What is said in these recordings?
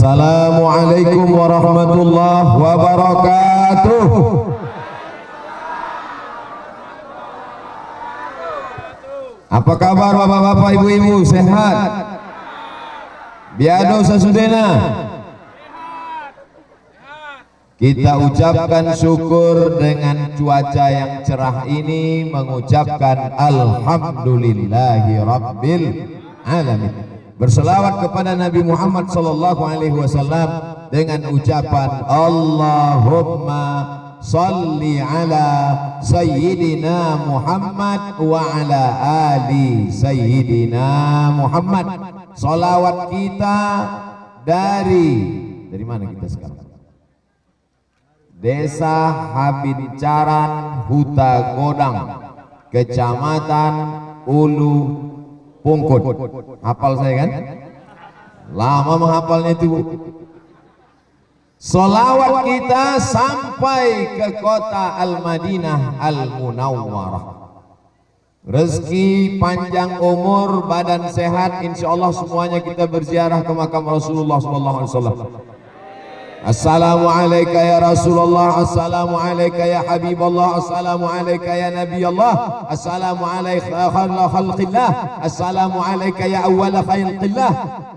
Assalamualaikum warahmatullahi wabarakatuh. Apa kabar bapak-bapak, ibu-ibu, sehat? Biado sasudena. Kita ucapkan syukur dengan cuaca yang cerah ini, mengucapkan alhamdulillahi rabbil alamin. Berselawat kepada Nabi Muhammad sallallahu alaihi wasallam dengan ucapan Allahumma salli ala sayyidina Muhammad wa ala ali sayyidina Muhammad. Salawat kita dari mana kita sekarang? Desa Habincaran, Huta Godang, Kecamatan Ulu Pungkut. Hafal saya kan? Lama menghafalnya itu, Bu. Salawat kita sampai ke kota Al-Madinah Al-Munawwarah. Rezeki, panjang umur, badan sehat, insya Allah semuanya kita berziarah ke makam Rasulullah SAW. Assalamualaikum ya Rasulullah, assalamualaikum ya Habibullah, assalamualaikum ya Nabi Allah, assalamualaikum ya khalqillah, assalamualaikum ya awwal khalqillah.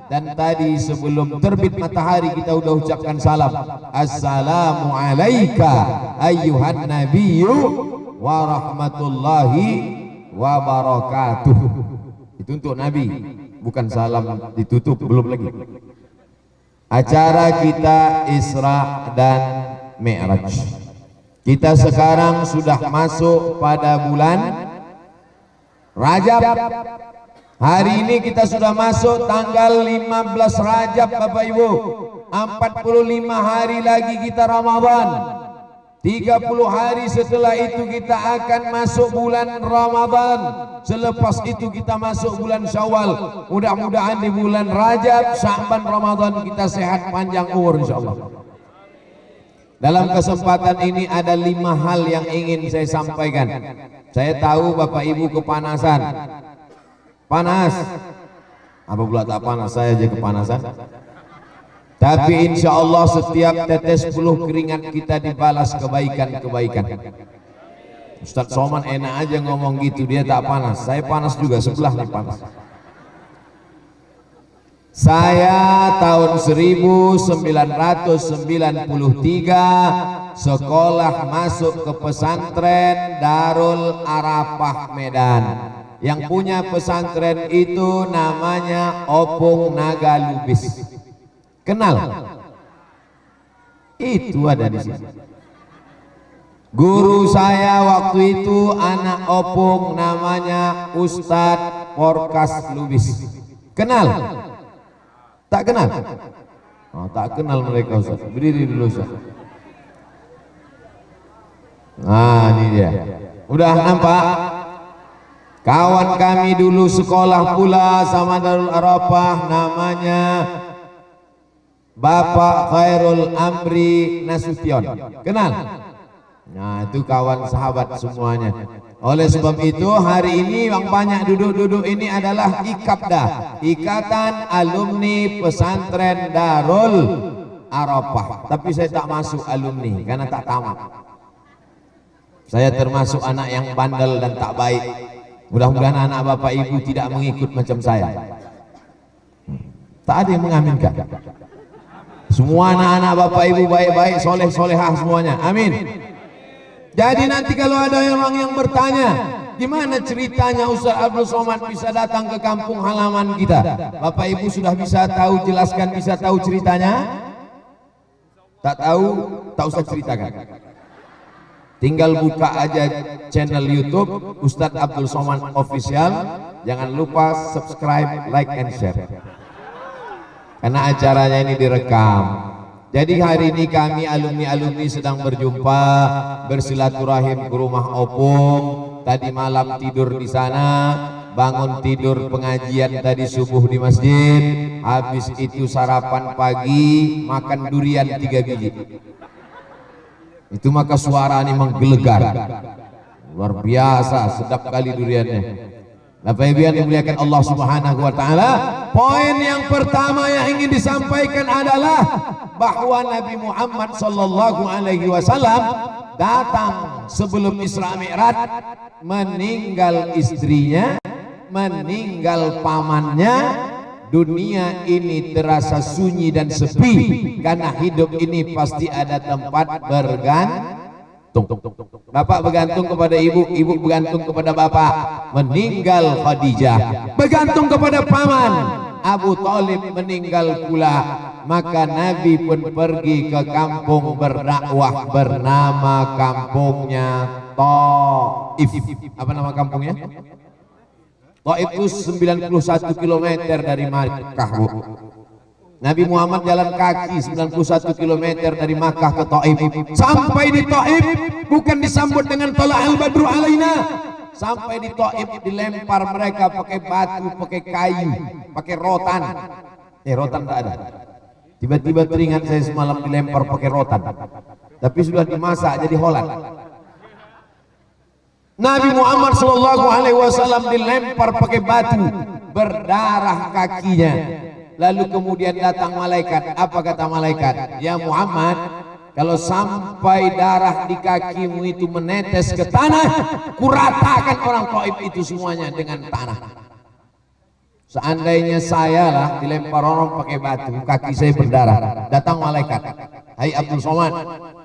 Dan tadi sebelum terbit matahari kita udah ucapkan salam, assalamualaikum ayyuhan nabiyyu wa rahmatullahi wa barakatuh. Itu untuk Nabi, bukan salam ditutup, belum lagi. Acara kita Isra dan Mi'raj. Kita sekarang sudah masuk pada bulan Rajab. Hari ini kita sudah masuk tanggal 15 Rajab, Bapak Ibu. 45 hari lagi kita Ramadan. 30 hari setelah itu kita akan masuk bulan Ramadan. Selepas itu kita masuk bulan Syawal. Mudah-mudahan di bulan Rajab, Sya'ban, Ramadan kita sehat panjang umur insyaallah. Dalam kesempatan ini ada 5 hal yang ingin saya sampaikan. Saya tahu Bapak Ibu kepanasan. Panas. Apa pula tak panas, saya aja kepanasan. Tapi insya Allah setiap tetes puluh keringat kita dibalas kebaikan-kebaikan. Ustadz Soman enak aja ngomong gitu, dia tak panas. Saya panas juga, sebelah nih panas. Saya tahun 1993 sekolah masuk ke pesantren Darul Arafah Medan. Yang punya pesantren itu namanya Opung Naga Lubis. Kenal? Itu ada di sini. Guru saya waktu itu anak Opung, namanya Ustadz Porkas Lubis. Kenal? Tak kenal? Oh, tak kenal mereka, Ustaz. Berdiri dulu, Ustaz. Nah, ini dia. Udah nampak? Kawan kami dulu sekolah pula sama Darul Arafah, namanya Bapak Khairul Amri Nasution. Kenal? Nah, itu kawan sahabat semuanya. Oleh sebab itu hari ini yang banyak duduk-duduk ini adalah IKAPDA, Ikatan Alumni Pesantren Darul Arafah. Tapi saya tak masuk alumni karena tak tamat. Saya termasuk anak yang bandel dan tak baik. Mudah-mudahan anak Bapak Ibu tidak mengikut macam saya. Tak ada yang mengaminkan. Semua anak-anak Bapak Ibu baik-baik, soleh-solehah semuanya. Amin. Jadi nanti kalau ada orang yang bertanya, gimana ceritanya Ustaz Abdul Somad bisa datang ke kampung halaman kita? Bapak Ibu sudah bisa tahu, jelaskan, bisa tahu ceritanya? Tak tahu, tak usah ceritakan. Tinggal buka aja channel YouTube Ustaz Abdul Somad Official. Jangan lupa subscribe, like, and share. Karena acaranya ini direkam. Jadi hari ini kami alumni-alumni sedang berjumpa, bersilaturahim ke rumah Opung. Tadi malam tidur di sana, bangun tidur pengajian tadi subuh di masjid. Habis itu sarapan pagi, makan durian 3 biji. Itu maka suara ini menggelegar. Luar biasa, sedap kali duriannya. Bapak Ibu yang dimuliakan Allah Subhanahu wa taala, poin yang pertama yang ingin disampaikan adalah bahwa Nabi Muhammad sallallahu alaihi wasallam datang sebelum Isra Mi'raj, meninggal istrinya, meninggal pamannya. Dunia ini terasa sunyi dan sepi karena hidup ini pasti ada tempat bergantung. Bapak bergantung kepada ibu, ibu bergantung kepada bapak. Meninggal Khadijah, bergantung kepada paman. Abu Thalib meninggal pula, maka Nabi pun pergi ke kampung berdakwah, bernama kampungnya Taif. Apa nama kampungnya? Taif itu 91 km dari Makkah, Bu. Nabi Muhammad jalan kaki 91 km dari Makkah ke Taif. Sampai di Taif bukan disambut dengan tala'al badru alaina. Sampai di Taif dilempar mereka pakai batu, pakai kayu, pakai rotan. Rotan tak ada. Tiba-tiba teringat saya semalam dilempar pakai rotan. Tapi sudah dimasak jadi holat. Nabi Muhammad sallallahu alaihi wasallam dilempar pakai batu, berdarah kakinya. Lalu kemudian datang malaikat. Apa kata malaikat? Ya Muhammad, kalau sampai darah di kakimu itu menetes ke tanah, kuratakan orang Taif itu semuanya dengan tanah. Seandainya saya lah dilempar orang pakai batu, kaki saya berdarah, datang malaikat. Hai Abdul Somad,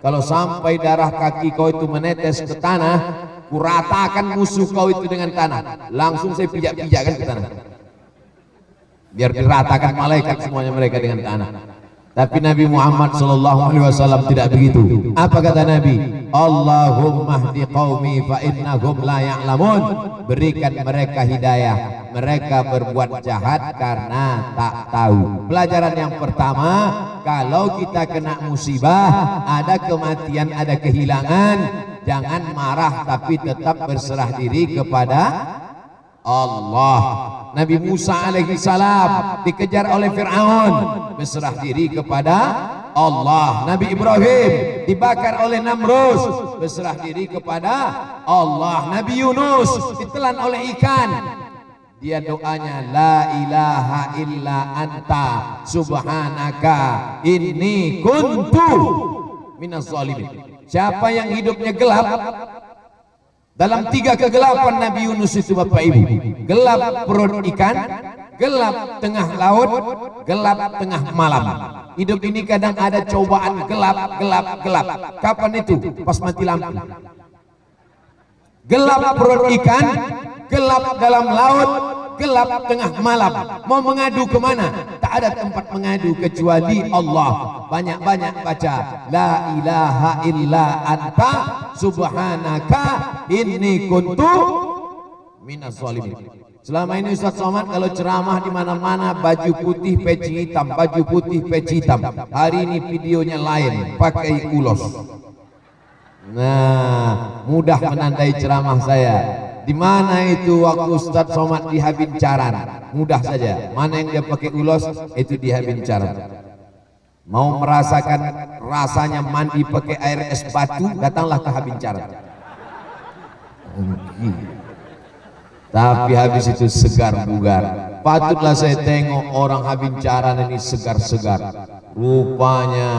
kalau sampai darah kaki kau itu menetes ke tanah, kuratakan musuh kau itu dengan tanah. Langsung saya pijak-pijakkan ke tanah, biar diratakan malaikat semuanya mereka dengan tanah. Tapi Nabi Muhammad SAW tidak begitu. Apa kata Nabi? Allahumma hdi qaumi fa innahum la ya'lamun. Berikan mereka hidayah, mereka berbuat jahat karena tak tahu. Pelajaran yang pertama, kalau kita kena musibah, ada kematian, ada kehilangan, jangan marah tapi tetap berserah diri kepada Allah. Nabi Musa alaihi salam dikejar oleh Fir'aun, berserah diri kepada Allah. Nabi Ibrahim dibakar oleh Namrus, berserah diri kepada Allah. Nabi Yunus ditelan oleh ikan, dia doanya la ilaha illa anta subhanaka inni kuntu minaz zalimin. Siapa yang hidupnya gelap, dalam 3 kegelapan Nabi Yunus itu Bapak Ibu, gelap perut ikan, gelap tengah laut, gelap tengah malam. Hidup ini kadang ada cobaan gelap. Kapan itu? Pas mati lampu. Gelap perut ikan, gelap dalam laut, gelap tengah malam. Mau mengadu kemana? Tak ada tempat mengadu kecuali Allah. Banyak-banyak baca la ilaha illa anta subhanaka inni kuntu minaz zalimin. Selama ini Ustaz Somad kalau ceramah di mana-mana baju putih peci hitam, baju putih peci hitam. Hari ini videonya lain, pakai ulos. Nah, mudah menandai ceramah saya. Di mana itu waktu Ustaz Somad di Habincaran? Mudah saja. Mana yang dia pakai ulos, itu di Habincaran. Mau merasakan rasanya mandi pakai air es batu, datanglah ke Habincaran. Tapi habis itu segar bugar. Patutlah saya tengok orang Habincaran ini segar-segar. Rupanya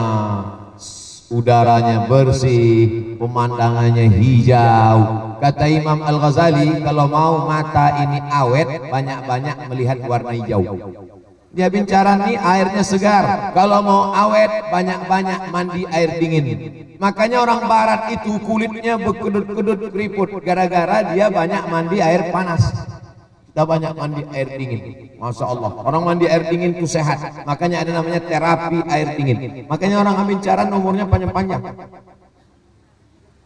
udaranya bersih, pemandangannya hijau. Kata Imam Al-Ghazali, kalau mau mata ini awet, banyak-banyak melihat warna hijau. Di Habincaran ini airnya segar. Kalau mau awet, banyak-banyak mandi air dingin. Makanya orang barat itu kulitnya berkedut-kedut keriput, gara-gara dia banyak mandi air panas. Kita banyak mandi air dingin. Masya Allah, orang mandi air dingin itu sehat. Makanya ada namanya terapi air dingin. Makanya orang Habincaran umurnya panjang-panjang.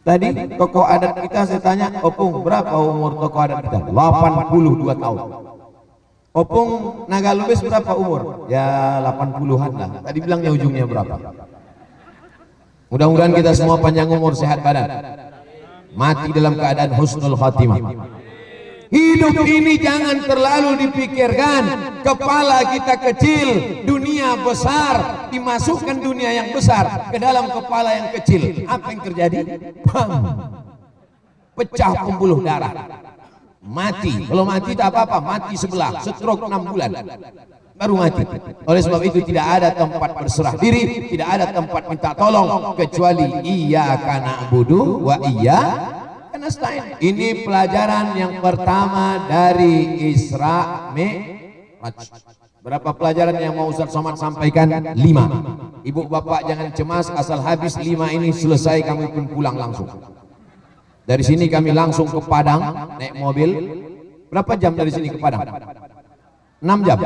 Tadi tokoh adat kita saya tanya, Opung berapa umur tokoh adat kita? 82 tahun. Opung Naga Lubis berapa umur? Ya 80-an lah. Tadi bilangnya ujungnya berapa? Mudah-mudahan kita semua panjang umur, sehat badan, mati dalam keadaan husnul khatimah. Hidup ini jangan terlalu dipikirkan. Kepala kita kecil, dunia besar. Dimasukkan dunia yang besar ke dalam kepala yang kecil. Apa yang terjadi? Bang! Pecah pembuluh darah. mati. Belum mati tak apa-apa, mati sebelah, stroke 6 bulan baru mati. Oleh sebab itu tidak ada tempat berserah diri, tidak ada tempat minta tolong kecuali iyyaka na'budu wa iyyaka nasta'in. Ini pelajaran yang pertama dari Isra Mi'raj. Berapa pelajaran yang mau Ustaz Somad sampaikan? 5. Ibu bapak jangan cemas, asal habis 5 ini selesai kami pun pulang langsung. Dari sini kami langsung ke Padang naik mobil. Berapa jam dari sini ke Padang? 6 jam.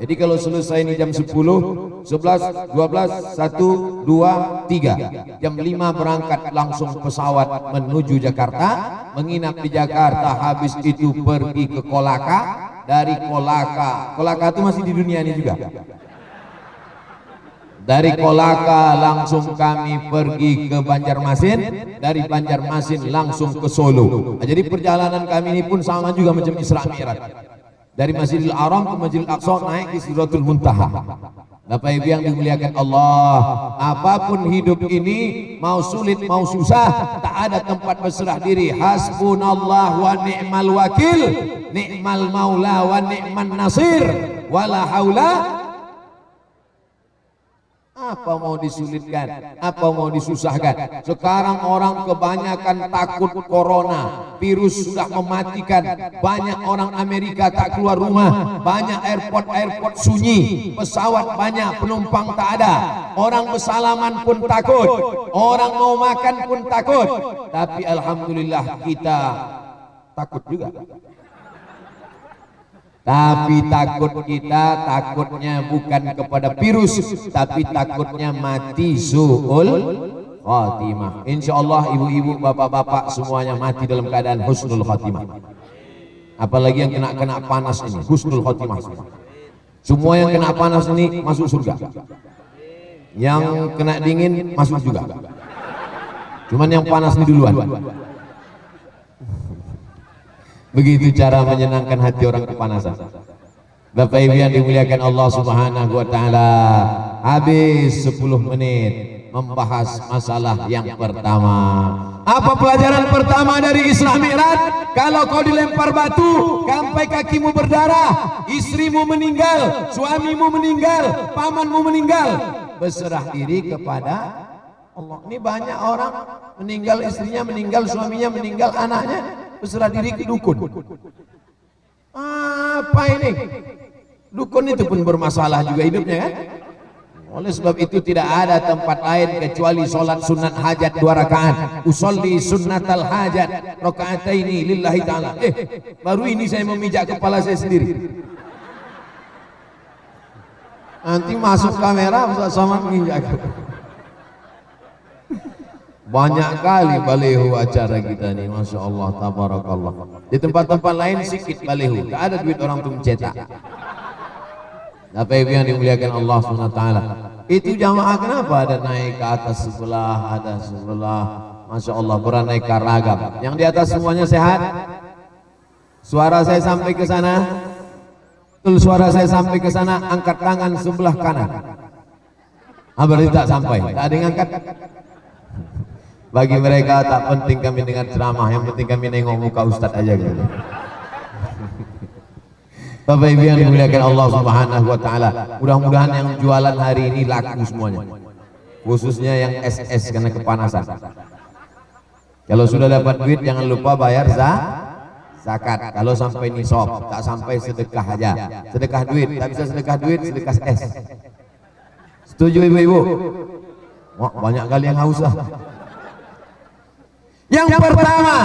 Jadi kalau selesai ini jam 10, 11, 12, 1, 2, 3. Jam 5 berangkat langsung pesawat menuju Jakarta, menginap di Jakarta, habis itu pergi ke Kolaka. Dari Kolaka itu masih di dunia ini juga. Dari Kolaka langsung kami pergi ke Banjarmasin, dari Banjarmasin langsung ke Solo. Nah, jadi perjalanan kami ini pun sama juga macam Isra Mi'raj. Dari Masjidil Haram ke Masjidil Aqsa naik ke Sidratul Muntaha. Bapak Ibu yang dimuliakan Allah, apapun hidup ini, mau sulit mau susah, tak ada tempat berserah diri. Hasbunallah wa ni'mal wakil, ni'mal maula wa ni'man nasir, wala haula. Apa mau disulitkan, apa mau disusahkan? Sekarang orang kebanyakan takut corona, virus sudah mematikan. Banyak orang Amerika tak keluar rumah, banyak airport sunyi, pesawat banyak, penumpang tak ada. Orang bersalaman pun takut, orang mau makan pun takut. Tapi alhamdulillah kita takut juga. Tapi takut kita, takutnya bukan kepada virus, tapi takutnya mati su'ul khatimah. Insya Allah ibu-ibu, bapak-bapak semuanya mati dalam keadaan husnul khatimah. Apalagi yang kena panas ini, husnul khatimah. Semua yang kena panas ini masuk surga. Yang kena dingin masuk juga. Cuman yang panas ini duluan. Begitu cara menyenangkan hati orang kepanasan. Bapak Ibu yang dimuliakan Allah Subhanahu wa taala, habis 10 menit membahas masalah yang pertama. Apa pelajaran pertama dari Isra Mi'raj? Kalau kau dilempar batu sampai kakimu berdarah, istrimu meninggal, suamimu meninggal, pamanmu meninggal, berserah diri kepada Allah. Ini banyak orang meninggal, istrinya meninggal, suaminya meninggal, anaknya berserah diri ke dukun. Apa ini? Dukun itu pun bermasalah juga hidupnya kan? Oleh sebab itu tidak ada tempat lain kecuali solat sunat hajat 2 rakaat. Usolli sunnatal hajat rakaataini lillahi ta'ala. Baru ini saya memijak kepala saya sendiri. Nanti masuk kamera sama menginjak. Banyak kali baleho acara kita nih, Masya Allah, tabarakallah. Di tempat-tempat lain sedikit baleho, tak ada duit orang tuh mencetak. Bapak Ibu yang dimuliakan Allah SWT, itu jamaah kenapa ada naik ke atas sebelah, ada sebelah, Masya Allah, beraneka ragam. Yang di atas semuanya sehat? Suara saya sampai ke sana? Betul, suara saya sampai ke sana, angkat tangan sebelah kanan. Berarti tak sampai, tak ada yang angkat. Bagi mereka tak penting kami dengar ceramah, yang penting kami nengok muka Ustadz aja gitu. Bapak Ibu yang dimuliakan Allah Subhanahu wa taala, mudah-mudahan yang jualan hari ini laku semuanya. Khususnya yang SS karena kepanasan. Kalau sudah dapat duit jangan lupa bayar zakat. Kalau sampai nisab, tak sampai sedekah aja. Sedekah duit, tak bisa sedekah duit, sedekah es. Setuju ibu-ibu? Wah, banyak kali yang haus lah. Yang pertama,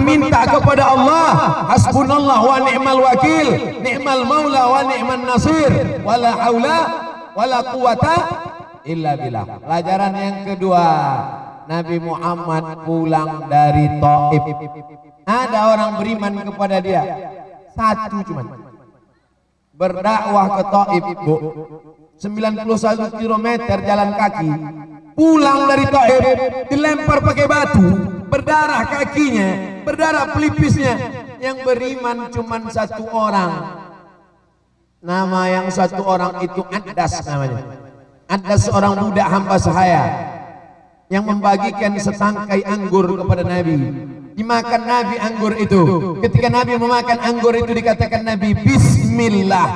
meminta kepada Allah, hasbunallah wa ni'mal wakil, ni'mal maula wa ni'man nasir, wala haula wala quwata illa billah. Pelajaran yang kedua, Nabi Muhammad pulang dari Taif. Ada orang beriman kepada dia, satu cuman. Berdakwah ke Taif, Bu. 91 km jalan kaki. Pulang dari Taif, dilempar pakai batu, berdarah kakinya, berdarah pelipisnya. Yang beriman cuman 1 orang. Nama yang 1 orang itu Addas namanya. Addas seorang budak hamba sahaya yang membagikan setangkai anggur kepada Nabi. dimakan Nabi anggur itu. Ketika Nabi memakan anggur itu dikatakan Nabi Bismillah,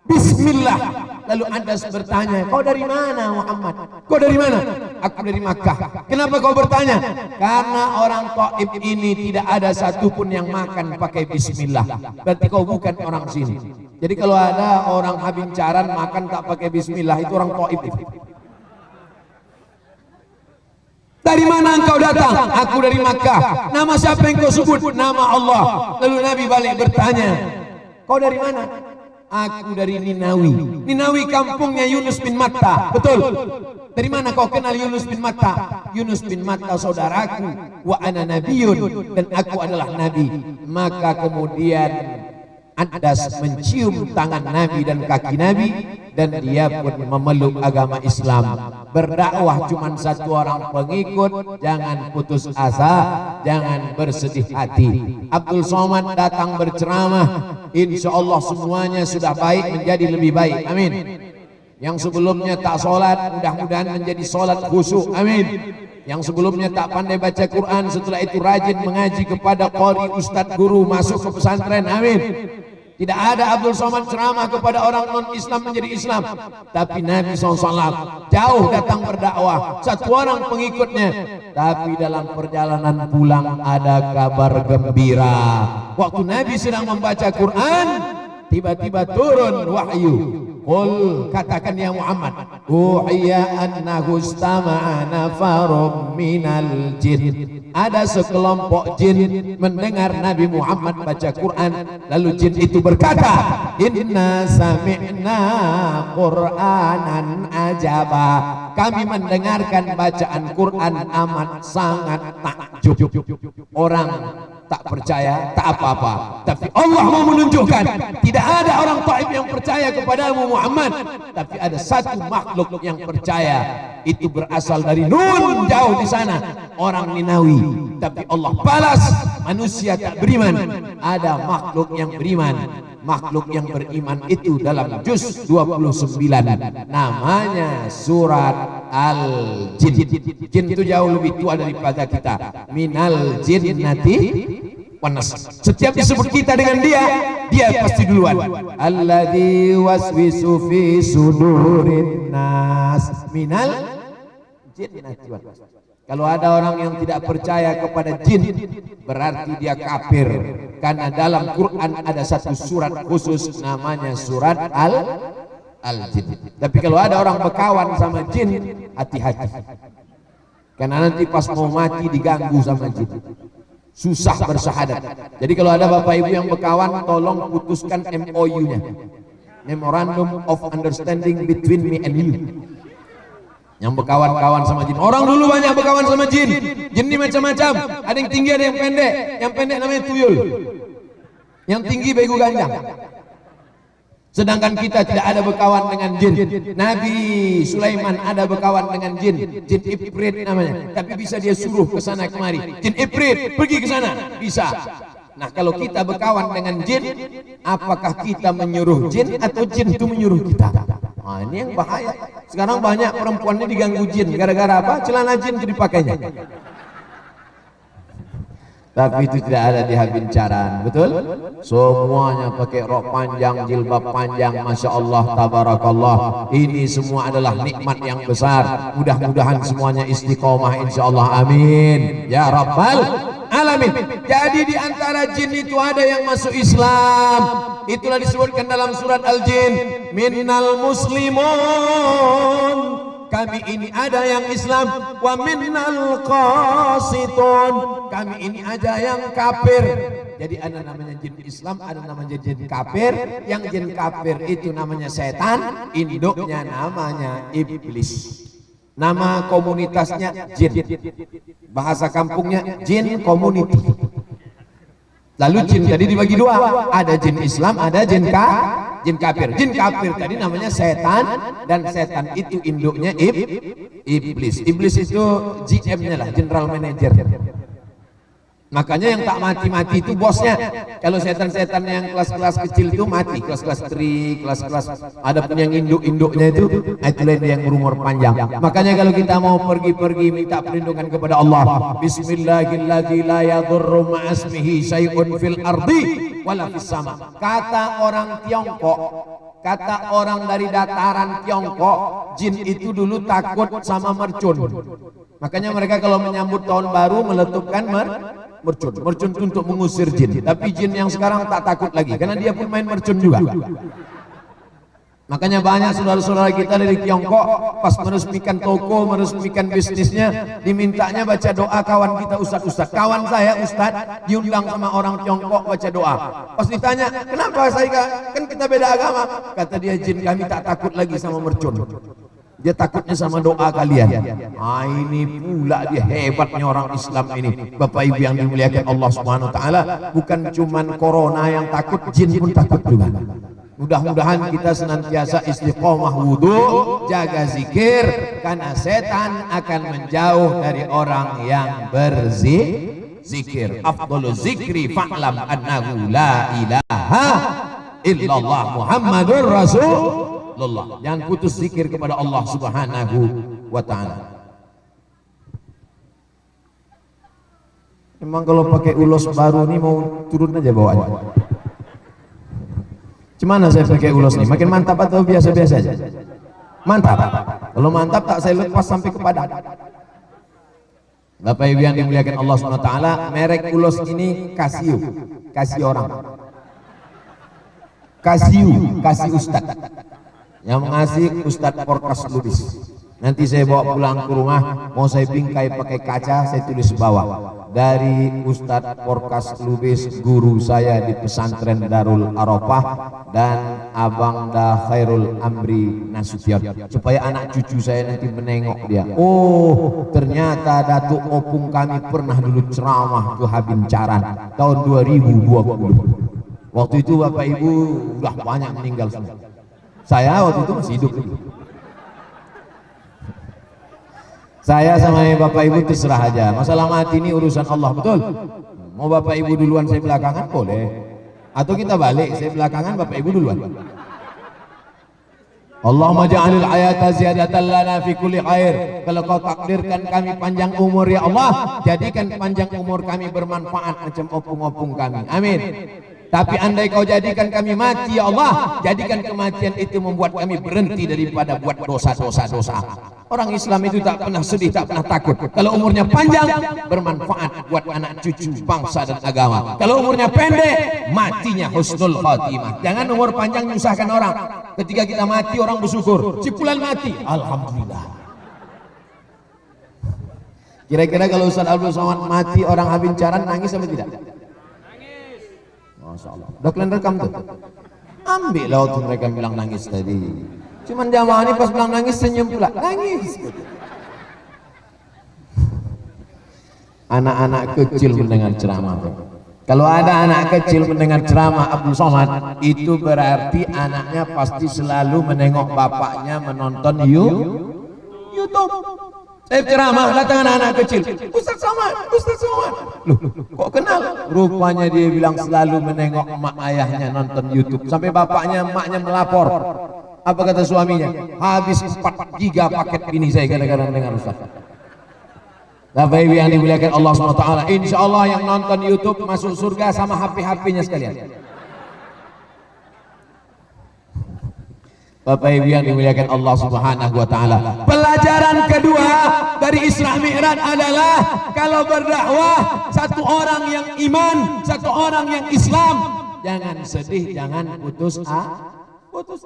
Bismillah. Lalu Anas bertanya, kau dari mana Muhammad? Kau dari mana? Aku dari Makkah. Kenapa kau bertanya? Karena orang Taif ini tidak ada satupun yang makan pakai Bismillah. Berarti kau bukan orang sini. Jadi kalau ada orang Habincaran makan tak pakai Bismillah, itu orang Taif itu. Dari mana engkau datang? Aku dari Makkah. Nama siapa yang kau sebut? Nama Allah. Lalu Nabi balik bertanya, kau dari mana? Aku dari Ninawi. Ninawi kampungnya Yunus bin Matta. Betul. Dari mana kau kenal Yunus bin Matta? Yunus bin Matta saudaraku. Wa ana nabiyun, dan aku adalah nabi. Maka kemudian Anas mencium tangan Nabi dan kaki Nabi, dan dia pun memeluk agama Islam. Berdakwah cuma satu orang pengikut, jangan putus asa, jangan bersedih hati. Abdul Somad datang berceramah, insya Allah semuanya sudah baik menjadi lebih baik, amin. Yang sebelumnya tak sholat, mudah-mudahan menjadi sholat khusyuk, amin. Yang sebelumnya tak pandai baca Quran, setelah itu rajin mengaji kepada qari, ustadz, guru, masuk ke pesantren, amin. Tidak ada Abdul Somad ceramah kepada orang non-Islam menjadi Islam, tapi Nabi SAW jauh datang berdakwah, satu orang pengikutnya. Tapi dalam perjalanan pulang ada kabar gembira. Waktu Nabi sedang membaca Quran, tiba-tiba turun wahyu. Qul, katakan ya Muhammad, uhiya annahu istama'a nafarum minal jin. Ada sekelompok jin mendengar Nabi Muhammad baca Quran, lalu jin itu berkata, inna sami'na Qur'anan ajaba. Kami mendengarkan bacaan Quran amat sangat takjub. Orang tak percaya, tak apa-apa, tapi Allah mau menunjukkan tidak ada orang Taif yang percaya kepadamu Muhammad, tapi ada satu makhluk yang percaya. Itu berasal dari Nun, jauh di sana, orang Ninawi, tapi Allah balas manusia tak beriman. Ada makhluk yang beriman. Makhluk yang beriman itu dalam juz 29, namanya surat Al-Jin. Jin itu jauh lebih tua daripada kita. Minal jinnati wanas. Setiap disebut kita dengan dia pasti duluan. Alladzi waswisu fi sudurin nas minal jinnati wanas. Kalau ada orang yang tidak percaya kepada jin, berarti dia kafir. Karena dalam Quran ada satu surat khusus namanya surat Al-Jin. Tapi kalau ada orang berkawan sama jin, hati-hati. Karena nanti pas mau mati diganggu sama jin. Susah bersahadat. Jadi kalau ada bapak ibu yang berkawan, tolong putuskan MOU-nya. Memorandum of Understanding between me and you. Yang berkawan-kawan sama jin. Orang dulu banyak berkawan sama jin. Jin ini macam-macam. Ada yang tinggi, ada yang pendek. Yang pendek namanya tuyul. Yang tinggi begu ganjang. Sedangkan kita tidak ada berkawan dengan jin. Nabi Sulaiman ada berkawan dengan jin. Jin Ifrit namanya. Tapi bisa dia suruh ke sana kemari. Jin Ifrit, pergi ke sana. Bisa. Nah, kalau kita berkawan dengan jin, apakah kita menyuruh jin atau jin itu menyuruh kita? Nah, ini yang bahaya. Sekarang banyak perempuan ini diganggu jin. Gara-gara apa? Celana jin itu dipakainya. Tapi itu tidak ada di Habincaran, betul? Semuanya pakai rok panjang, jilbab panjang, masya Allah, tabarakallah. Ini semua adalah nikmat yang besar. Mudah-mudahan semuanya istiqomah, insya Allah, amin. Ya Rabbal Alamin. Jadi di antara jin itu ada yang masuk Islam. Itulah disebutkan dalam surat Al-Jin. Minnal muslimun. Kami ini ada yang Islam, wa minnal qasitun. Kami ini ada yang kafir. Jadi ada namanya jin Islam, ada namanya jin kafir. Yang jin kafir itu namanya setan, induknya namanya iblis. Nama komunitasnya jin. Bahasa kampungnya jin community. Lalu jin tadi dibagi dua, ada jin Islam, ada jin kafir. Jin kafir tadi namanya setan, dan setan itu induknya iblis. Iblis itu GM-nya lah, general manager. Makanya yang tak mati-mati itu bosnya. Kalau setan-setan yang kelas-kelas kecil itu mati, kelas-kelas tri, kelas-kelas ada pun yang induk-induknya itu lain yang berumur panjang. Makanya kalau kita mau pergi-pergi minta perlindungan kepada Allah, Bismillahirrahmanirrahim, la yadurru ma'asmihi syai'un fil ardi wala fis sama. Kata orang Tiongkok, kata orang dari dataran Tiongkok, jin itu dulu takut sama mercun. Makanya mereka kalau menyambut tahun baru meletupkan mercun untuk mengusir jin. Tapi jin yang sekarang tak takut lagi karena dia pun main mercun juga. Makanya banyak saudara-saudara kita dari Tiongkok pas meresmikan toko, meresmikan bisnisnya, dimintanya baca doa kawan kita ustad-ustad. Kawan saya ustad diundang sama orang Tiongkok baca doa. Pas ditanya, kenapa saya kan kita beda agama? Kata dia, jin kami tak takut lagi sama mercun. Dia takutnya sama doa kalian. Ah, ini pula dia hebatnya orang Islam ini. Bapak Ibu yang dimuliakan Allah Subhanahu wa taala, bukan cuman corona yang takut, jin pun takut juga. Mudah-mudahan kita senantiasa istiqomah wudu, jaga zikir, karena setan akan menjauh dari orang yang berzikir. Afdhalu zikri fa'lam annahu la ilaha illallah Muhammadur Rasulullah. Jangan putus zikir kepada Allah Subhanahu wa taala. Memang kalau pakai ulos baru nih mau turun aja bawaannya. Gimana saya pakai ulos nih? Makin mantap atau biasa-biasa aja? Mantap. Kalau mantap tak saya lepas sampai ke padang. Bapak Ibu yang dimuliakan Allah Subhanahu wa taala, merek ulos ini Casio. Kasih orang. Kasih ustad. Yang mengasih Ustadz Porkas Lubis. Nanti saya bawa pulang ke rumah, mau saya bingkai pakai kaca, saya tulis bawah, dari Ustadz Porkas Lubis, guru saya di pesantren Darul Arafah, dan Abang Da Khairul Amri Nasution, supaya anak cucu saya nanti menengok dia. Oh, ternyata Datuk Opung kami pernah dulu ceramah ke Habincaran tahun 2020. Waktu itu Bapak Ibu udah banyak meninggal semua. Saya waktu itu masih hidup. Saya sama Bapak Ibu terserah aja. Masalah mati ini urusan Allah, betul? Mau Bapak Ibu duluan, saya belakangan, boleh. Atau kita balik, saya belakangan, Bapak Ibu duluan. Allahumma ja'alil ayata ziyadatan lana fi kulli khair. Kalau kau takdirkan kami panjang umur ya Allah, jadikan panjang umur kami bermanfaat macam opung-opung kami. Amin. Tapi andai kau jadikan kami mati ya Allah, jadikan kematian itu membuat kami berhenti daripada buat dosa-dosa. Orang Islam itu tak pernah sedih, tak pernah takut. Kalau umurnya panjang, bermanfaat buat anak cucu, bangsa dan agama. Kalau umurnya pendek, matinya husnul khatimah. Jangan umur panjang menyusahkan orang. Ketika kita mati, orang bersyukur. Si fulan mati, alhamdulillah. Kira-kira kalau Ustaz Abdul Somad mati, orang Habincaran nangis sama tidak? Masya Allah. Udah kalian rekam tuh? Ambil lah waktu mereka bilang nangis tadi. Cuman jamaah ini pas bilang nangis senyum pula. Nangis. Anak-anak kecil mendengar ceramah. Kalau ada anak kecil mendengar ceramah Abdul Somad, itu berarti anaknya pasti selalu menengok bapaknya menonton YouTube. Saya ceramah, datang anak-anak kecil, Ustaz Somad. Loh, kok kenal? Rupanya dia bilang selalu menengok emak ayahnya nonton YouTube. Sampai bapaknya, emaknya melapor. Apa kata suaminya? Habis 4 giga paket ini saya kadang-kadang dengar Ustaz. Bapak Ibu yang dimuliakan Allah SWT, insya Allah yang nonton YouTube masuk surga sama HP-HP-nya sekalian. Bapak Ibu yang dimuliakan Allah Subhanahu wa taala. Pelajaran kedua dari Isra Mi'raj adalah kalau berdakwah satu orang yang iman, satu orang yang Islam, jangan sedih, jangan putus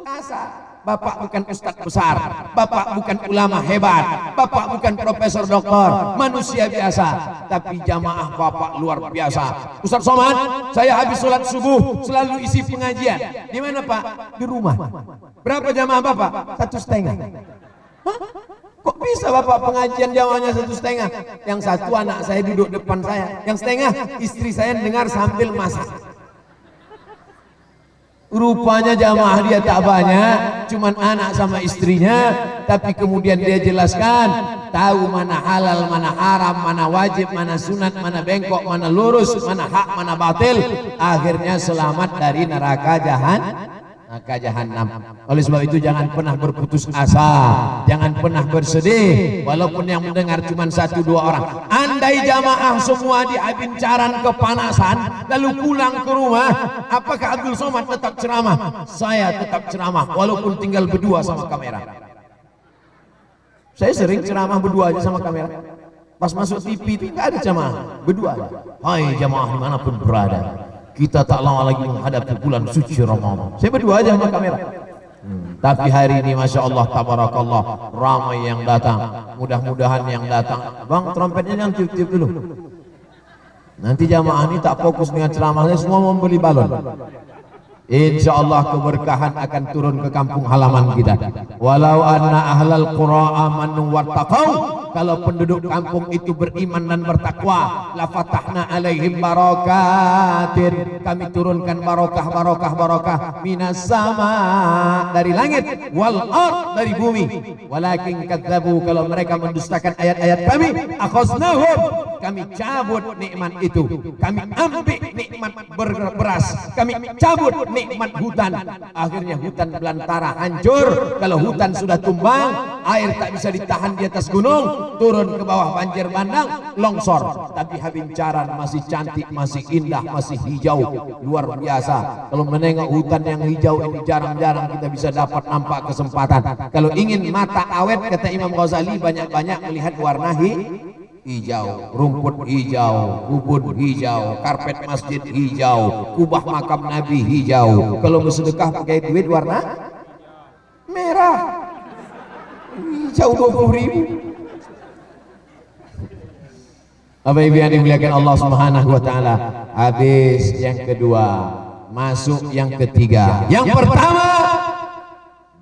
asa. Bapak bukan ustadz besar, Bapak bukan ulama hebat, Bapak bukan profesor doktor, manusia biasa, tapi jamaah Bapak luar biasa. Ustaz Somad, saya habis sholat subuh selalu isi pengajian. Di mana Pak? Di rumah. Berapa jamaah Bapak? 1,5. Hah? Kok bisa Bapak pengajian jamaahnya 1,5? Yang satu anak saya duduk depan saya, yang setengah istri saya dengar sambil masak. Rupanya jamaah dia tak banyak, cuman anak sama istrinya, tapi kemudian dia jelaskan, tahu mana halal, mana haram, mana wajib, mana sunat, mana bengkok, mana lurus, mana hak, mana batil. Akhirnya selamat dari neraka jahanam. Oleh sebab itu jangan pernah berputus asa, jangan pernah bersedih walaupun yang mendengar cuma 1-2 orang. Andai jamaah semua di Abincaran kepanasan lalu pulang ke rumah, apakah Abdul Somad tetap ceramah? Saya tetap ceramah walaupun tinggal berdua sama kamera. Saya sering ceramah berdua aja sama kamera. Pas masuk TV itu nggak ada jamaah, berdua aja. Hai jamaah dimanapun berada, kita tak lama lagi menghadapi bulan suci Ramadan. Saya berdua aja sama kamera. Tapi hari ini Masya Allah tabarakallah, ramai yang datang. Mudah-mudahan yang datang, bang trompetnya jangan tiup-tiup dulu. Nanti jamaah ini tak fokus dengan ceramahnya, semua membeli balon. Insya Allah keberkahan akan turun ke kampung halaman kita. Walau anna ahlal qura amanu wattaqau, kalau penduduk kampung itu beriman dan bertakwa, la fatahna alaihim barakatin, kami turunkan barokah minas sama, dari langit, wal ard, dari bumi. Walakin kadzabu, kalau mereka mendustakan ayat-ayat kami, akhaznahum, kami cabut nikmat itu, kami ambil nikmat beras, kami cabut nikmat hutan. Akhirnya hutan belantara, hancur. Kalau hutan sudah tumbang, air tak bisa ditahan di atas gunung, turun ke bawah banjir bandang, longsor. Tapi Habincaran masih cantik, masih indah, masih hijau, luar biasa. Kalau menengok hutan yang hijau ini jarang-jarang kita bisa dapat nampak kesempatan. Kalau ingin mata awet, kata Imam Ghazali, banyak-banyak melihat warna hijau, rumput hijau, kubur hijau, karpet masjid hijau, kubah makam Nabi hijau. Kalau bersedekah pakai duit warna merah, hijau 20.000. Bapak Ibu yang dimuliakan Allah Subhanahu wa taala. Habis yang kedua, masuk yang ketiga. Yang pertama,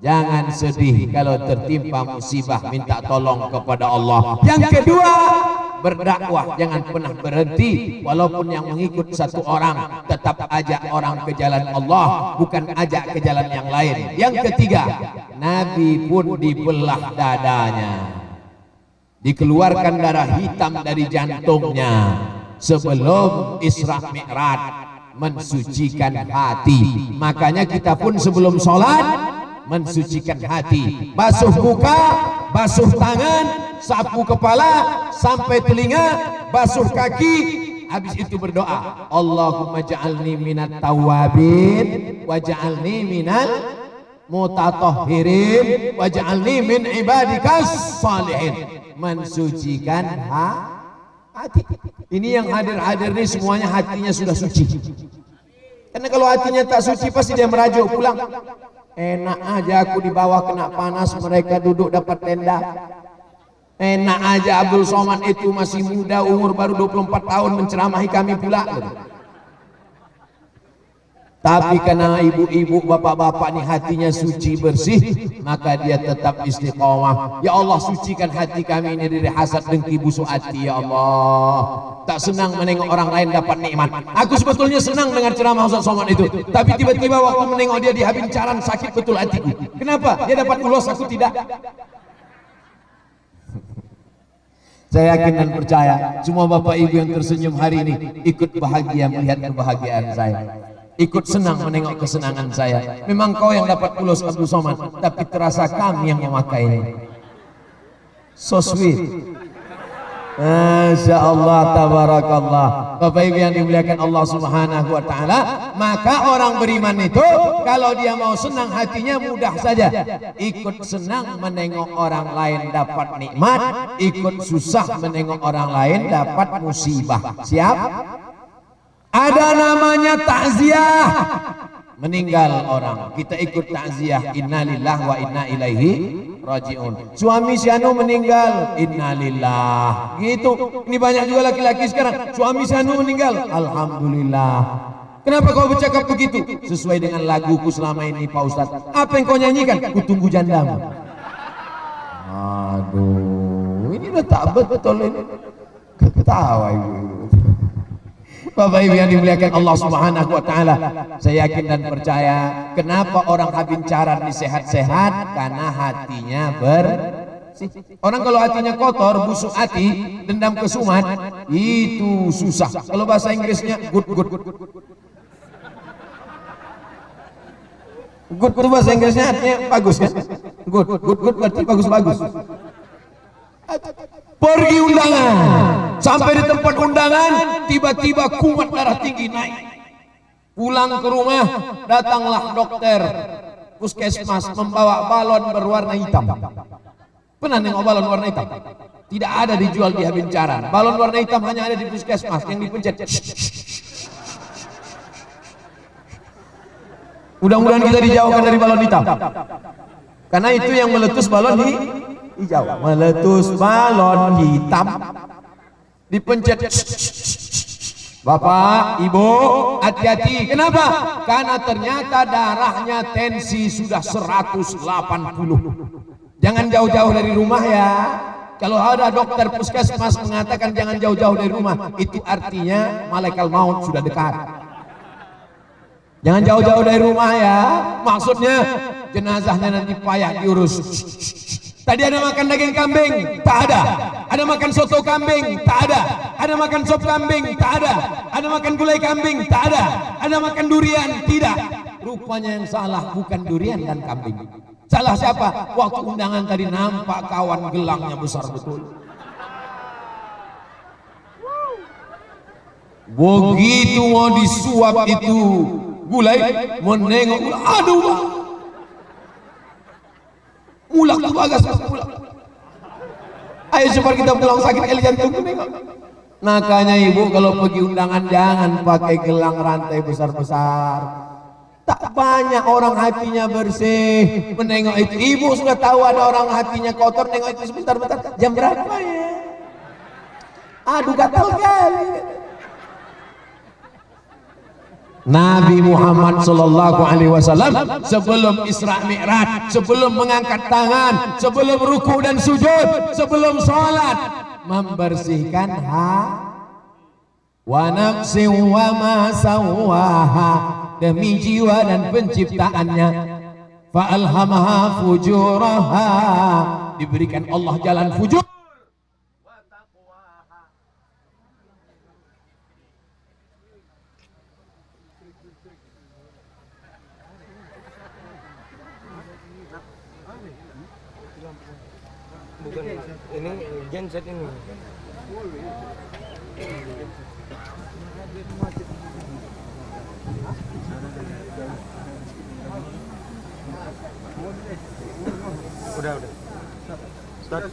jangan sedih kalau tertimpa musibah, minta tolong kepada Allah. Yang kedua, berdakwah, jangan pernah berhenti. Walaupun yang mengikut satu orang, tetap ajak orang ke jalan Allah, bukan ajak ke jalan yang lain. Yang ketiga, Nabi pun dibelah dadanya, dikeluarkan darah hitam dari jantungnya sebelum Isra Mi'raj, mensucikan hati. Makanya kita pun sebelum sholat mensucikan hati, basuh muka, basuh tangan, sapu kepala sampai telinga, basuh kaki. Habis itu berdoa, Allahumma ja'alni minat tawabin waj'alni minal mutatahhirin waj'alni min ibadikas salihin. Mensucikan hati. Ini yang hadir-hadir ini semuanya hatinya sudah suci. Karena kalau hatinya tak suci pasti dia merajuk pulang. Enak aja aku di bawah kena panas, mereka duduk dapat tenda. Enak aja Abdul Somad itu masih muda, umur baru 24 tahun menceramahi kami pula. Tapi karena ibu-ibu, bapak-bapak ini hatinya suci bersih, maka dia tetap istiqomah. Ya Allah, sucikan hati kami ini dari hasad, dengki, busuk hati. Ya Allah, tak senang menengok orang lain dapat nikmat. Aku sebetulnya senang dengan ceramah Ustaz Somad itu, tapi tiba-tiba waktu menengok dia di Habincaran sakit betul hatiku. Kenapa? Dia dapat ulos, aku tidak. Saya yakin dan percaya semua bapak ibu yang tersenyum hari ini ikut bahagia melihat kebahagiaan saya, ikut senang menengok kesenangan saya. Memang kau yang dapat ulos Abdul Somad, tapi terasa kami yang memakainya. So sweet. Masya Allah, tabarakallah. Bapak ibu yang dimuliakan Allah Subhanahu wa ta'ala, maka orang beriman itu kalau dia mau senang hatinya mudah saja, ikut senang menengok orang lain dapat nikmat, ikut susah menengok orang lain dapat musibah. Siap? Ada namanya takziah, meninggal orang, kita ikut takziah, innalillah wa inna ilaihi rajiun. Suami si anu meninggal, innalillah. Gitu. Ini banyak juga laki-laki sekarang, suami si anu meninggal, alhamdulillah. Kenapa kau bercakap begitu? Sesuai dengan laguku selama ini Pak Ustadz. Apa yang kau nyanyikan? Ku tunggu jandamu. Aduh, ini udah tak betul ini. Ketawa ibu. Bapak Ibu yang dimuliakan Allah Subhanahu wa taala, saya yakin dan percaya kenapa orang habincaran ini sehat-sehat, karena hatinya bersih. Orang kalau hatinya kotor, busuk hati, dendam kesumat, itu susah. Kalau bahasa Inggrisnya good. Good itu bahasa Inggrisnya artinya bagus kan? Good berarti bagus. Pergi undangan, sampai di tempat undangan tiba-tiba kumat darah tinggi naik. Pulang ke rumah, datanglah dokter puskesmas membawa balon berwarna hitam. Pernah nengok balon warna hitam? Tidak ada dijual di Habincaran. Balon warna hitam hanya ada di puskesmas yang dipencet. Mudah-mudahan kita dijauhkan dari balon hitam, karena itu yang meletus balon hijau. Meletus balon hitam, dipencet. Bapak, Ibu, hati-hati. Kenapa? Karena ternyata darahnya tensi sudah 180. Jangan jauh-jauh dari rumah ya. Kalau ada dokter puskesmas mengatakan jangan jauh-jauh dari rumah, itu artinya malaikat maut sudah dekat. Jangan jauh-jauh dari rumah ya. Maksudnya jenazahnya nanti payah diurus. Tadi ada makan daging kambing, tak ada. Ada makan soto kambing, tak ada. Ada makan sop kambing, tak ada. Ada makan gulai kambing, tak ada. Ada makan durian, tidak. Rupanya yang salah bukan durian dan kambing. Salah siapa? Waktu undangan tadi nampak kawan gelangnya besar betul. Begitu mau disuap itu gulai, menengok, aduh bang, mulak tuh bagas, mulak. Ayo cepat kita pulang, sakit kali jantung. Makanya ibu kalau pergi undangan jangan pakai gelang rantai besar-besar. Tak banyak orang hatinya bersih menengok itu. Ibu sudah tahu ada orang hatinya kotor, nengok itu sebentar-bentar. Jam berapa ya? Aduh gatal kali. Nabi Muhammad sallallahu alaihi wasallam sebelum Isra Mi'raj, sebelum mengangkat tangan, sebelum ruku dan sujud, sebelum sholat, membersihkan wa nafsi wa ma sawaha, demi jiwa dan penciptaannya, fa alhamaha fujuraha, diberikan Allah jalan fujur. Bukan ini genset ini. Udah. Start.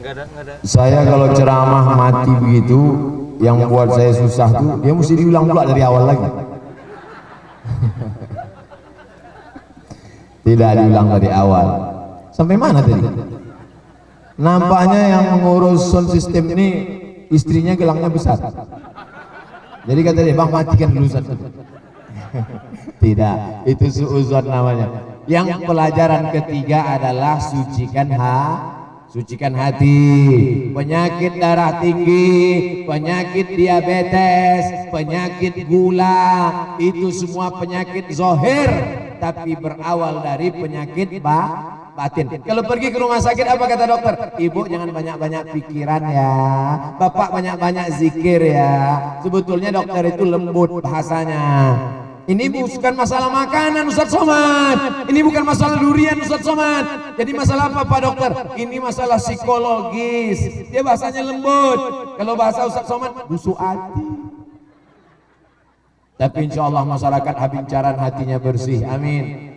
Enggak ada. Saya kalau ceramah mati begitu, yang buat saya susah tuh dia mesti diulang pula dari awal lagi. Tidak diulang dari awal. Sampai mana tadi? Nampaknya yang mengurus sound system ini istrinya gelangnya besar. Jadi kata dia, bang matikan dulu satu. Tidak, itu suuzon namanya. Yang pelajaran ketiga adalah sucikan hati. Penyakit darah tinggi, penyakit diabetes, penyakit gula, itu semua penyakit zahir, tapi berawal dari penyakit batin. Kalau pergi ke rumah sakit apa kata dokter? Ibu jangan banyak-banyak pikiran ya, bapak banyak-banyak zikir ya. Sebetulnya dokter itu lembut bahasanya. Ini bukan masalah makanan Ustaz Somad, ini bukan masalah durian Ustaz Somad. Jadi masalah apa Pak Dokter? Ini masalah psikologis. Dia bahasanya lembut. Kalau bahasa Ustaz Somad busuk hati. Tapi insya Allah masyarakat Habincaran hatinya bersih, amin.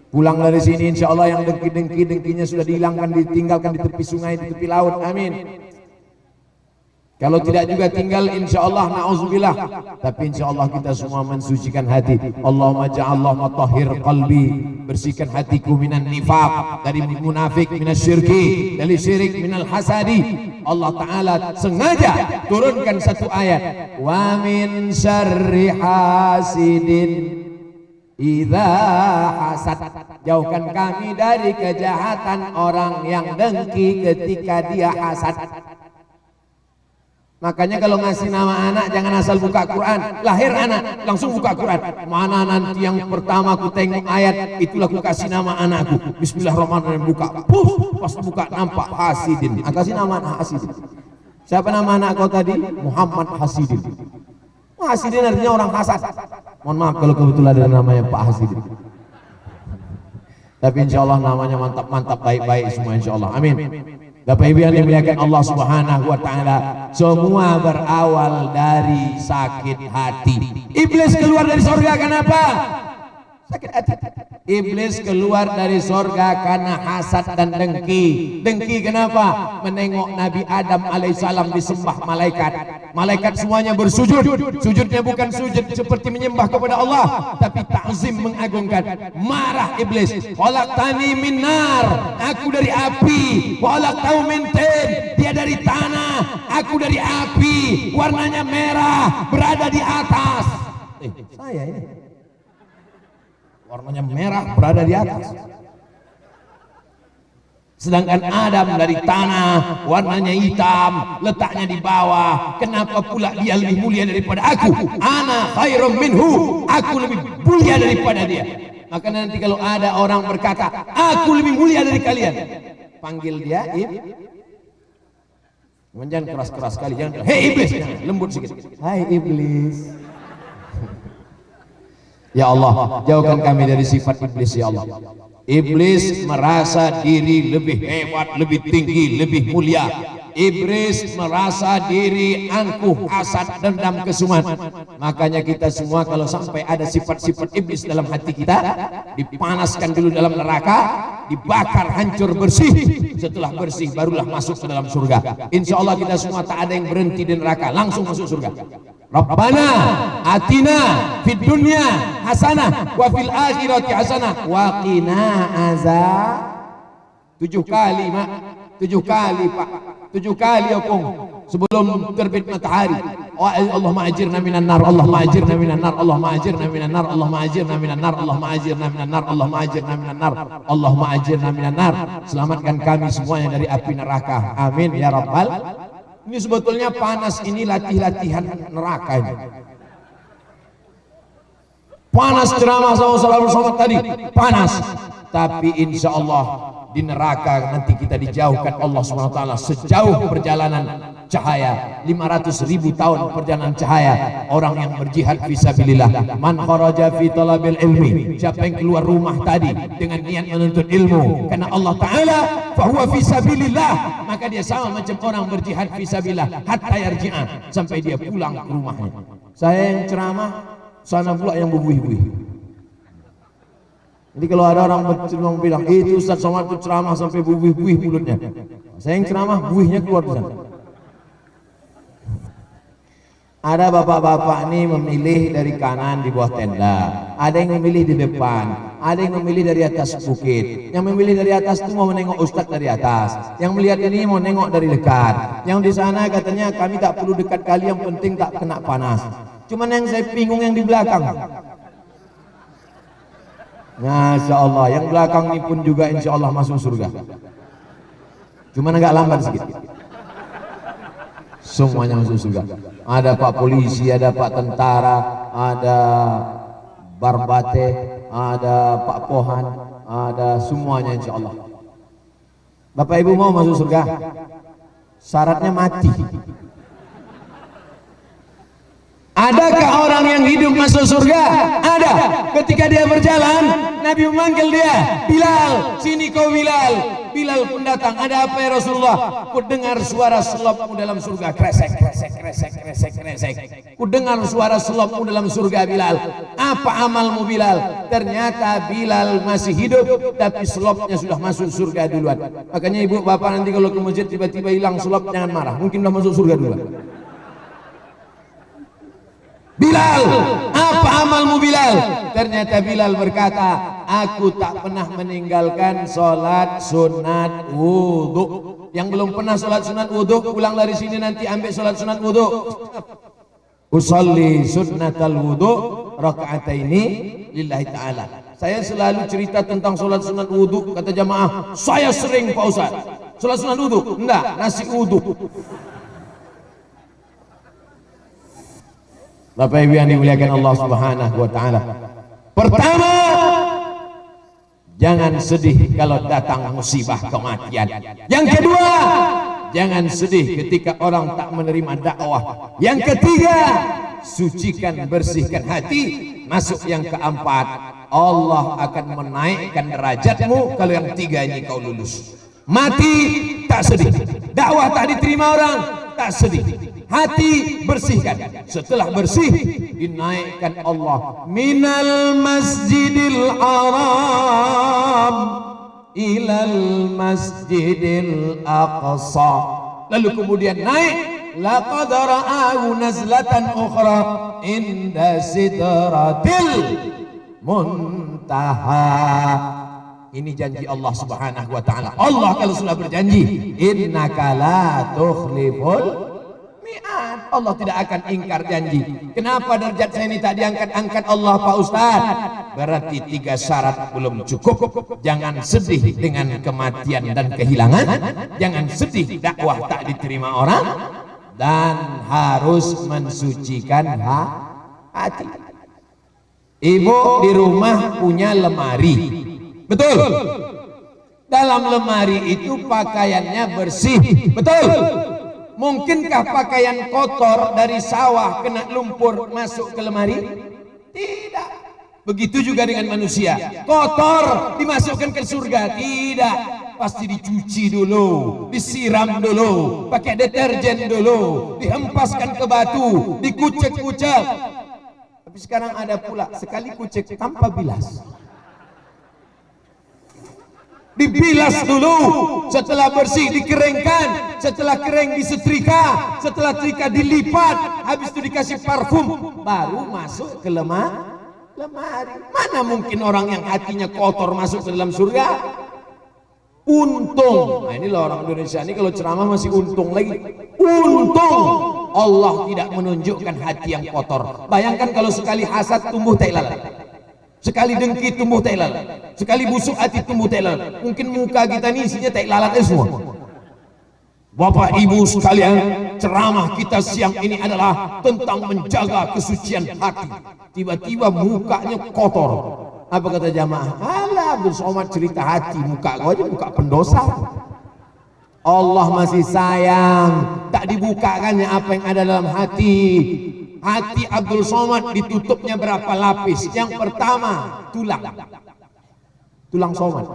Pulang dari sini insya Allah yang dengki-dengkinya sudah dihilangkan, ditinggalkan di tepi sungai, di tepi laut, amin. Kalau tidak juga tinggal insya Allah na'udzubillah. Tapi insya Allah kita semua mensucikan hati. Allahumma ja'allahu tahhir qalbi, bersihkan hatiku minan nifaq, dari munafik, minas syirki, dari syirik, minal hasadi. Allah Ta'ala sengaja turunkan satu ayat, wa min syarri hasidin idza hasad. Jauhkan kami dari kejahatan orang yang dengki ketika dia hasad. Makanya kalau ngasih nama anak jangan asal buka Quran. Lahir anak langsung buka Quran. Mana nanti yang pertama aku tengok ayat itulah aku kasih nama anakku. Bismillahirrahmanirrahim, buka. Pas buka nampak Hasidin. Aku kasih nama anak Hasidin. Siapa nama anak kau tadi? Muhammad Hasidin. Hasidin artinya orang hasad. Mohon maaf kalau kebetulan ada namanya Pak Hasidin. Tapi insya Allah namanya mantap-mantap, baik-baik semua insya Allah. Amin. Bapak Ibu yang dimuliakan Allah Subhanahu wa taala, semua berawal dari sakit hati. Iblis keluar dari surga kenapa? Sakit hati. Iblis keluar dari surga karena hasad dan dengki. Dengki kenapa? Menengok Nabi Adam alaihissalam disembah malaikat. Malaikat semuanya bersujud. Sujudnya bukan sujud seperti menyembah kepada Allah, tapi ta'zim, mengagungkan. Marah iblis. Khalaqtani min nar, aku dari api. Khalaqtahu min tin, dia dari tanah, aku dari api. Warnanya merah, berada di atas. Saya ini warnanya merah, berada di atas. Sedangkan Adam dari tanah, warnanya hitam, letaknya di bawah. Kenapa pula dia lebih mulia daripada aku? Ana khairum minhu, aku lebih mulia daripada dia. Maka nanti kalau ada orang berkata aku lebih mulia dari kalian, panggil dia jangan keras-keras sekali, jangan hei iblis, lembut sedikit. Hai iblis. Ya Allah, jauhkan kami dari sifat iblis ya Allah. Iblis merasa diri lebih hebat, lebih tinggi, lebih mulia. Iblis merasa diri angkuh, hasad, dendam, kesumat. Makanya kita semua kalau sampai ada sifat-sifat iblis dalam hati kita, dipanaskan dulu dalam neraka, dibakar hancur bersih. Setelah bersih barulah masuk ke dalam surga. Insya Allah kita semua tak ada yang berhenti di neraka, langsung masuk surga. Rabbana atina fid dunya hasanah wa fil akhirati hasanah wa qina azab. 7 kali mak, 7 kali pak, 7 kali opung sebelum terbit matahari. Allahumma ajirna minan nar, Allahumma ajirna minan nar, Allahumma ajirna minan nar, Allahumma ajirna minan nar, Allahumma ajirna minan nar, Allahumma ajirna minan nar, Allahumma ajirna minan nar. Selamatkan kami semuanya dari api neraka. Amin ya rabbal. Ini sebetulnya panas ini latihan neraka ini. Panas ceramah sama saudara somad tadi, panas. Tapi insya Allah di neraka nanti kita dijauhkan Allah SWT sejauh perjalanan cahaya, 500.000 tahun perjalanan cahaya. Orang yang berjihad fisabilillah, man kharaja fi talabil ilmi, siapa yang keluar rumah tadi dengan niat menuntut ilmu karena Allah Ta'ala, fahuwa fisabilillah, maka dia sama macam orang berjihad fisabilillah hatta yarji'a, sampai dia pulang ke rumahnya. Saya yang ceramah, sana pula yang berbuih-buih. Jadi kalau ada orang bilang itu Ustaz Somad itu ceramah sampai buih-buih mulutnya, saya yang ceramah buihnya keluar di sana. Ada bapak-bapak ini memilih dari kanan di bawah tenda, ada yang memilih di depan, ada yang memilih dari atas bukit. Yang memilih dari atas itu mau menengok Ustaz dari atas, yang melihat ini mau nengok dari dekat. Yang di sana katanya kami tak perlu dekat kali, yang penting tak kena panas. Cuman yang saya bingung yang di belakang. Masya Allah, yang belakang ini pun juga insya Allah masuk surga. Cuman agak lambat sedikit. Semuanya masuk surga. Ada Pak Polisi, ada Pak Tentara, ada Barbate, ada Pak Pohan, ada semuanya insya Allah. Bapak Ibu mau masuk surga? Syaratnya mati. Adakah orang yang hidup masuk surga? Ada. Ketika dia berjalan, Nabi memanggil dia, Bilal, sini kau Bilal. Bilal pun datang. Ada apa ya Rasulullah? Ku dengar suara selopmu dalam surga. Kresek, kresek, kresek, kresek, kresek. Ku dengar suara selopmu dalam surga Bilal. Apa amalmu Bilal? Ternyata Bilal masih hidup, tapi selopnya sudah masuk surga duluan. Makanya ibu bapak nanti kalau ke masjid tiba-tiba hilang selop, jangan marah. Mungkin sudah masuk surga duluan. Bilal, apa amalmu Bilal? Ternyata Bilal berkata, aku tak pernah meninggalkan sholat sunat wudhu. Yang belum pernah sholat sunat wudhu, pulang dari sini nanti ambil sholat sunat wudhu. Usolli sunnatal wudhu raka'ataini lillahi ta'ala. Saya selalu cerita tentang sholat sunat wudhu. Kata jamaah, saya sering Pak Ustaz sholat sunat wudhu. Enggak, nasi wudhu. Bapak Ibu yang dimuliakan Allah Subhanahu wa taala. Pertama, jangan sedih kalau datang musibah kematian. Yang kedua, jangan sedih ketika orang tak menerima dakwah. Yang ketiga, sucikan, bersihkan hati. Masuk yang keempat, Allah akan menaikkan derajatmu kalau yang tiga ini kau lulus. Mati tak sedih, dakwah tak diterima orang tak sedih, hati bersihkan. Setelah bersih, dinaikkan Allah minal masjidil haram ilal masjidil aqsa. Lalu kemudian naik, laqad ra'ahu nazlatan ukhra inda sidratil muntaha. Ini janji Allah Subhanahu wa taala. Allah kalau sudah berjanji, innaka la tukhliful mi'ad. Allah tidak akan ingkar janji. Kenapa derajat saya ini tak diangkat-angkat Allah Pak Ustaz? Berarti tiga syarat belum cukup. Jangan sedih dengan kematian dan kehilangan, jangan sedih dakwah tak diterima orang, dan harus mensucikan hati. Ibu di rumah punya lemari, betul? Dalam lemari itu pakaiannya bersih, betul? Mungkinkah pakaian kotor dari sawah kena lumpur masuk ke lemari? Tidak. Begitu juga dengan manusia, kotor dimasukkan ke surga? Tidak. Pasti dicuci dulu, disiram dulu, pakai deterjen dulu, dihempaskan ke batu, dikucek-kucek. Tapi sekarang ada pula sekali kucek tanpa bilas. Dibilas dulu, setelah bersih dikeringkan, setelah kering disetrika, setelah setrika dilipat, habis itu dikasih parfum, baru masuk ke lemari. Mana mungkin orang yang hatinya kotor masuk ke dalam surga? Untung, nah inilah orang Indonesia ini kalau ceramah masih untung lagi. Untung Allah tidak menunjukkan hati yang kotor. Bayangkan kalau sekali hasad tumbuh tai lalat, sekali dengki tumbuh tai lalat, sekali busuk hati tumbuh tai lalat. Mungkin muka kita ini isinya tai lalat semua. Bapak Ibu sekalian, ceramah kita siang ini adalah tentang menjaga kesucian hati. Tiba-tiba mukanya kotor. Apa kata jamaah? Alah, Abdul Somad cerita hati, muka kau aja muka pendosa. Allah masih sayang, tak dibukakannya apa yang ada dalam hati. Hati Abdul Somad ditutupnya berapa lapis? Yang pertama, tulang somad.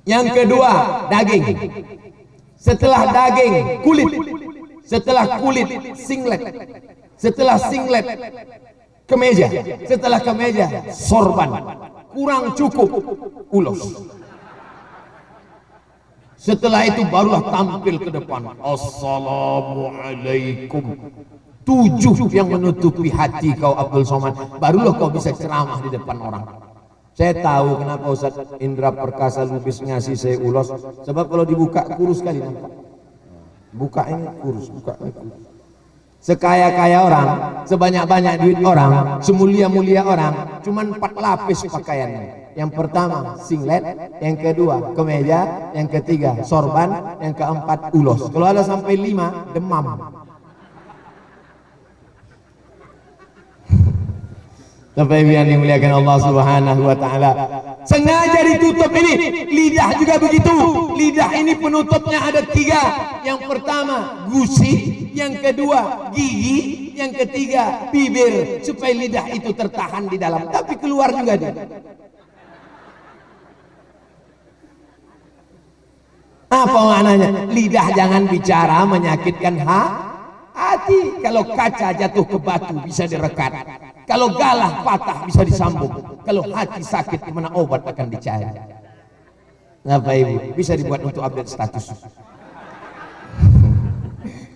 Yang kedua, daging. Setelah daging, kulit. Setelah kulit, singlet. Setelah singlet, kemeja. Setelah kemeja, sorban. Kurang cukup, ulos. Setelah itu barulah tampil ke depan. Assalamualaikum. 7 yang menutupi hati kau Abdul Somad. Barulah kau bisa ceramah di depan orang. Saya tahu kenapa Ustaz Indra Perkasa Lubis ngasih saya ulos. Sebab kalau dibuka kurus sekali nampak. Buka ini kurus, buka ini kurus. Sekaya-kaya orang, sebanyak-banyak duit orang, semulia-mulia orang, cuman 4 lapis pakaiannya. Yang pertama singlet, yang kedua kemeja, yang ketiga sorban, yang keempat ulos. Kalau ada sampai 5, demam. Bapak Ibu yang dimuliakan Allah Subhanahu wa taala, sengaja ditutup ini. Lidah juga begitu. Lidah ini penutupnya ada 3. Yang pertama gusi, yang kedua gigi, yang ketiga bibir, supaya lidah itu tertahan di dalam tapi keluar juga dia. Apa maknanya? Lidah jangan bicara menyakitkan hati. Kalau kaca jatuh ke batu bisa direkat. Kalau galah patah bisa disambung. Kalau hati sakit mana obat akan dicari. Bapak Ibu bisa dibuat untuk update status.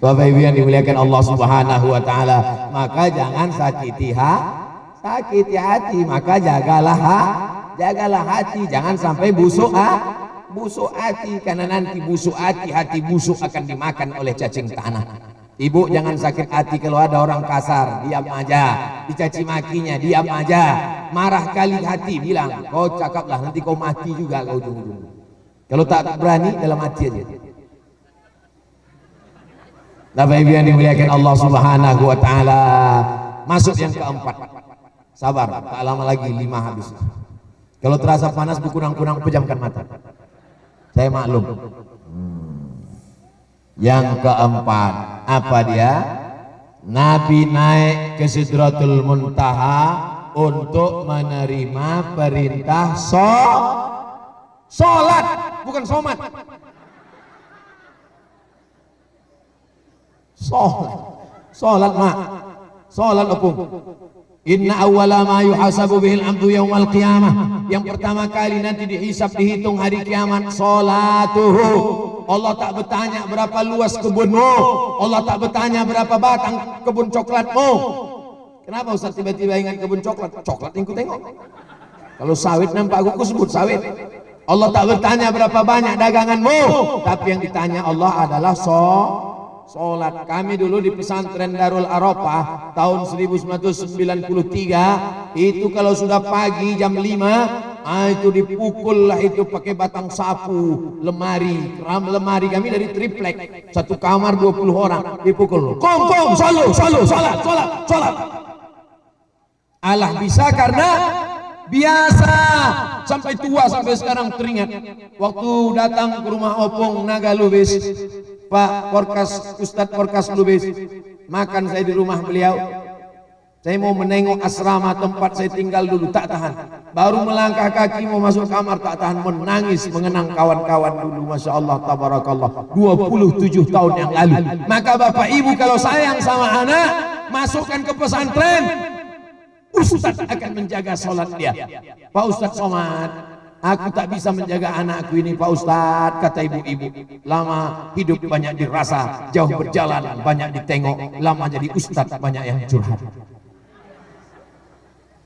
Bapak Ibu yang dimuliakan Allah Subhanahu wa taala, maka jangan sakiti hati, maka jagalah hati, jangan sampai busuk hati, karena nanti busuk hati busuk akan dimakan oleh cacing tanah. Ibu jangan sakit hati kalau ada orang kasar, diam aja. Dicaci makinya, diam aja. Marah kali hati, bilang, kau cakaplah, nanti kau mati juga kau ujung-ujung. Kalau tak berani, dalam hati aja. Bapak Ibu yang dimuliakan Allah Subhanahu wa taala. Masuk yang keempat. Sabar, tak lama lagi 5 habis. Kalau terasa panas berkurang-kurang, pejamkan mata. Saya maklum. Yang keempat, apa dia? Nabi naik ke Sidratul Muntaha untuk menerima perintah sholat, bukan somat. Sholat mak, sholat opung. Inna awwala ma yuhasabu bihil abdu yaumal qiyamah. Yang pertama kali nanti dihisab, dihitung hari kiamat, sholatuhu. Allah tak bertanya berapa luas kebunmu, Allah tak bertanya berapa batang kebun coklatmu. Kenapa Ustaz tiba-tiba ingat kebun coklat? Coklat yang ku tengok. Kalau sawit nampak aku sebut sawit. Allah tak bertanya berapa banyak daganganmu, tapi yang ditanya Allah adalah sholat. Kami dulu di pesantren Darul Arafah tahun 1993 itu kalau sudah pagi jam 5 itu dipukul lah itu pakai batang sapu, lemari kami dari triplek, satu kamar 20 orang dipukul. Kom, salat. Allah bisa karena biasa, sampai tua, sampai sekarang teringat waktu datang ke rumah Opung Naga Lubis, Pak Porkas, Ustadz Porkas Lubis, makan saya di rumah beliau. Saya mau menengok asrama tempat saya tinggal dulu, tak tahan. Baru melangkah kaki mau masuk kamar, tak tahan, menangis mengenang kawan-kawan dulu. Masya Allah, tabarakallah, 27 tahun yang lalu. Maka Bapak Ibu kalau sayang sama anak, masukkan ke pesantren, Ustadz akan menjaga sholat dia. Pak Ustadz Somad, aku tak bisa menjaga anakku ini Pak Ustadz, kata ibu-ibu. Lama hidup banyak dirasa, jauh berjalan banyak ditengok, lama jadi Ustadz banyak yang curhat.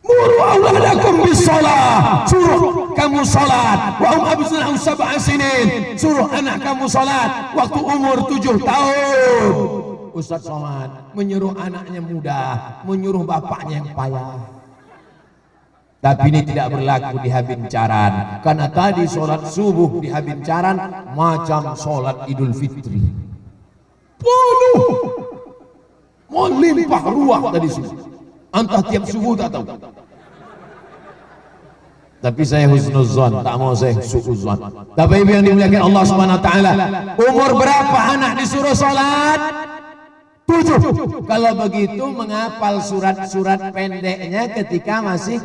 Muru auladakum bisalah, suruh kamu salat. Wa hum abna'u sab'a sinin, suruh anak kamu salat waktu umur 7 tahun. Ustaz Somad menyuruh anaknya muda, menyuruh bapaknya yang payah. Tapi ini tidak berlaku di Habincaran, karena tadi sholat subuh di Habincaran macam sholat Idul Fitri. Penuh, melimpah ruah tadi subuh. Entah tiap subuh tak tahu. Tapi saya husnuzon, tak mau saya suuzon. Tapi ibu yang dimuliakan Allah Subhanahu wa taala, umur berapa anak disuruh salat? 7. Kalau begitu menghafal surat-surat pendeknya ketika masih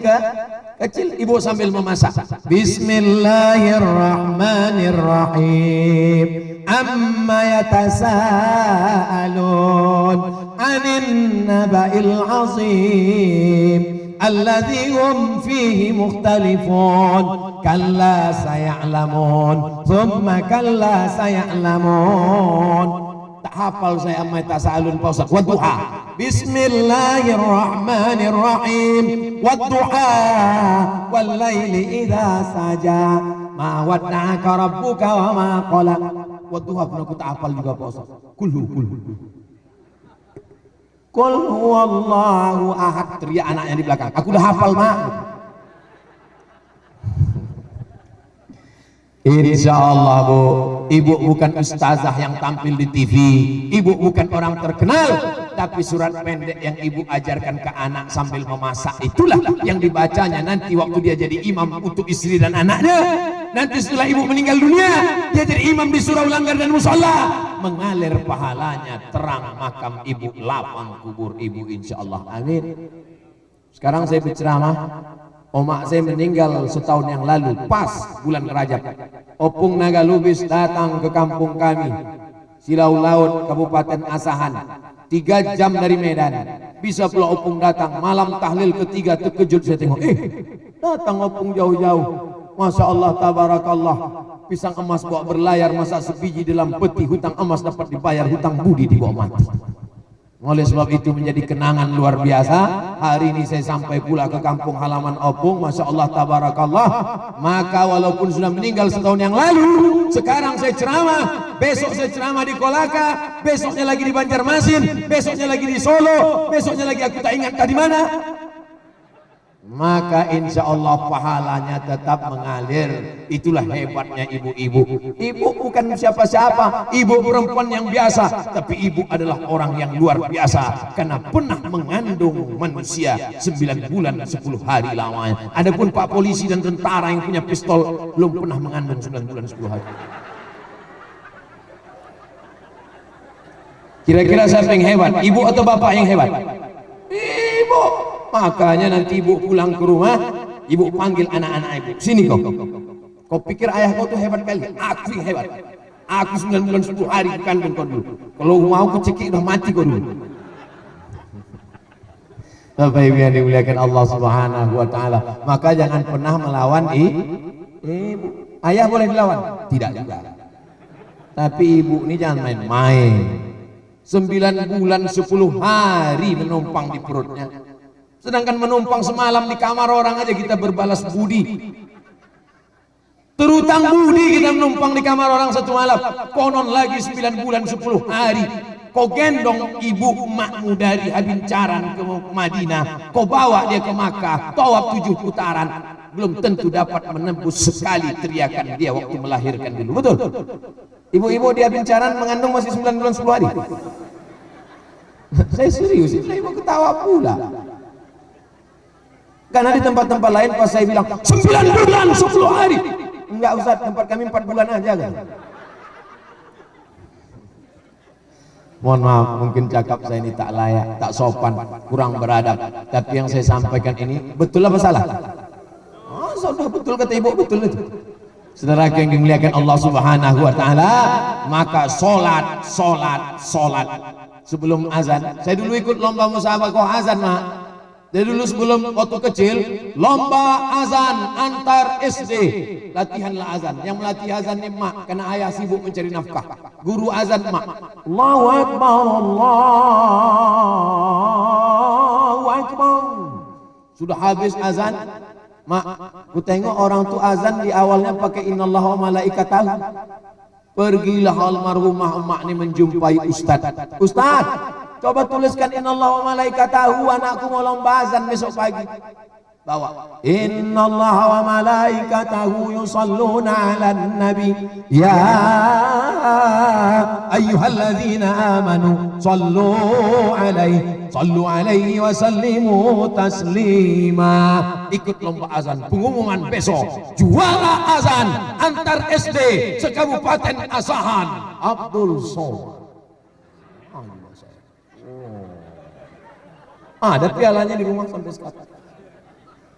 kecil. Ibu sambil memasak. Bismillahirrahmanirrahim. Amma yatasaalun 'anil naba'il 'azim alladzi hum fihi mukhtalifun. Kalla saya'lamun, thumma kalla saya'lamun. Tak hafal saya amma tasaalun Pak Ustaz. Wadduha. Bismillahirrahmanirrahim. Wadduha wal laili idza saja. Ma wadda'aka rabbuka wa ma qala. Wadduha pun aku tak hafal juga Pak Ustaz. Kulhu. Qul huwallahu ahad. Teriak anaknya di belakang. Aku udah hafal mak. Insya Allah Bu, ibu bukan ustazah yang tampil di TV, ibu bukan orang terkenal, tapi surat pendek yang ibu ajarkan ke anak sambil memasak itulah yang dibacanya nanti waktu dia jadi imam untuk istri dan anaknya. Nanti setelah ibu meninggal dunia, dia jadi imam di surau langgar dan musola, mengalir pahalanya terang makam ibu, lapang kubur ibu, insya Allah. Amin. Sekarang saya berceramah. Omak saya meninggal setahun yang lalu, pas bulan Rajab. Opung Naga Lubis datang ke kampung kami, Silau Laut, Kabupaten Asahan, 3 jam dari Medan. Bisa pula Opung datang, malam tahlil ketiga terkejut saya tengok. Datang Opung jauh-jauh. Masya Allah, tabarakallah. Pisang emas bawa berlayar, masak sebiji dalam peti, hutang emas dapat dibayar, hutang budi dibawa mati. Oleh sebab itu menjadi kenangan luar biasa. hari ini saya sampai pula ke kampung halaman Opung, Masya Allah tabarakallah. Maka walaupun sudah meninggal setahun yang lalu, sekarang saya ceramah, besok saya ceramah di Kolaka, besoknya lagi di Banjarmasin, besoknya lagi di Solo, besoknya lagi aku tak ingat di mana. Maka insya Allah pahalanya tetap mengalir. Itulah hebatnya ibu-ibu. Ibu bukan siapa-siapa, ibu perempuan yang biasa, tapi ibu adalah orang yang luar biasa karena pernah mengandung manusia 9 bulan 10 hari lamanya. Adapun Pak polisi dan tentara yang punya pistol belum pernah mengandung 9 bulan 10 hari. Kira-kira siapa yang hebat, ibu atau bapak yang hebat? Ibu. Makanya nanti ibu pulang ke rumah, ibu panggil anak-anak ibu, sini kau. Kau pikir ayah kau tuh hebat kali? Aku yang hebat. Aku 9 bulan 10 hari kandung kau dulu. Kalau mau kecekik udah mati kau dulu. Bapak Ibu yang dimuliakan Allah Subhanahu wa taala, maka jangan pernah melawan ibu. Ayah boleh dilawan? Tidak juga. Tapi ibu ini jangan main-main. 9 bulan 10 hari menumpang di perutnya. Sedangkan menumpang semalam di kamar orang aja kita berbalas budi. Terutang budi kita menumpang di kamar orang satu malam. Konon lagi 9 bulan 10 hari. Kau gendong ibu emakmu dari Habincaran ke Madinah. Kau bawa dia ke Makkah. Tawaf 7 putaran. Belum tentu dapat menembus sekali teriakan dia waktu melahirkan dulu. Betul? Ibu-ibu di Habincaran mengandung masih 9 bulan 10 hari. Saya serius, saya mau ketawa pula. Karena di tempat-tempat lain pas saya bilang 9 bulan 10 hari. Enggak Ustaz, tempat kami 4 bulan aja kan. Mohon maaf, mungkin cakap saya ini tak layak, tak sopan, kurang beradab. Tapi yang saya sampaikan ini betul apa salah? Oh, sudah betul kata ibu, betul itu. Saudara yang dimuliakan Allah Subhanahu wa taala, maka salat. Sebelum azan, saya dulu ikut lomba musabaqah azan, Mak. Dari dulu sebelum waktu kecil, lomba azan antar SD, latihanlah azan. Yang melatih azan ini mak, karena ayah sibuk mencari nafkah. Guru azan mak. Allahu Akbar, Allahu Akbar. Sudah habis azan, mak, ku tengok orang tu azan di awalnya pakai innallaha wa malaikatahu. Pergilah almarhumah emak ini menjumpai Ustaz. Ustaz, coba tuliskan innallaha wa malaikatahu, anakku mau lomba azan besok pagi. Bawa. Innallaha wa malaikatahu yusalluna 'alan nabi ya ayyuhalladzina amanu sallu 'alaihi wa sallimu taslima. Ikut lomba azan, pengumuman besok juara azan antar SD sekabupaten Asahan, Abdul Somad. Ada pialanya di rumah sampai sekarang.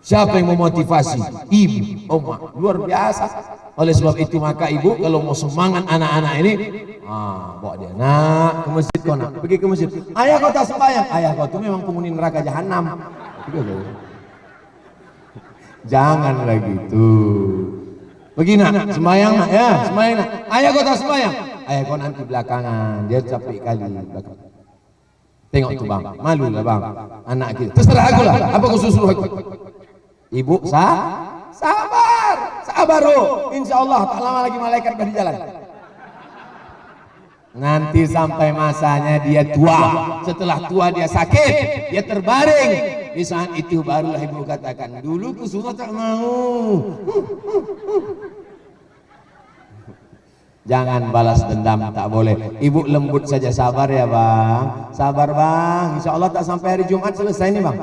Siapa yang memotivasi? Ibu, oma, luar biasa. Oleh sebab itu maka ibu kalau mau semangat anak-anak ini, bawa dia nak ke masjid, kau nak pergi ke masjid. Ayah kau tak sembahyang, ayah kau tu memang penghuni neraka jahanam. Janganlah gitu. Pergi nak sembahyang nak, ya sembahyang nak. Ayah kau tak sembahyang, ayah kau nanti belakangan, dia capek kali belakang. Tengok tu bang, malu lah bang, anak kita. Terserah aku lah, apa kau suruh aku? Ibu sabar oh. Insya Allah tak lama lagi malaikat dah di jalan. Nanti sampai masanya dia tua. Setelah tua dia sakit, dia terbaring. Di saat itu barulah ibu katakan, dulu ku suruh tak mau. Jangan balas dendam, tak boleh. Ibu lembut saja, sabar ya bang. Sabar bang, insya Allah tak sampai hari Jumat selesai nih bang.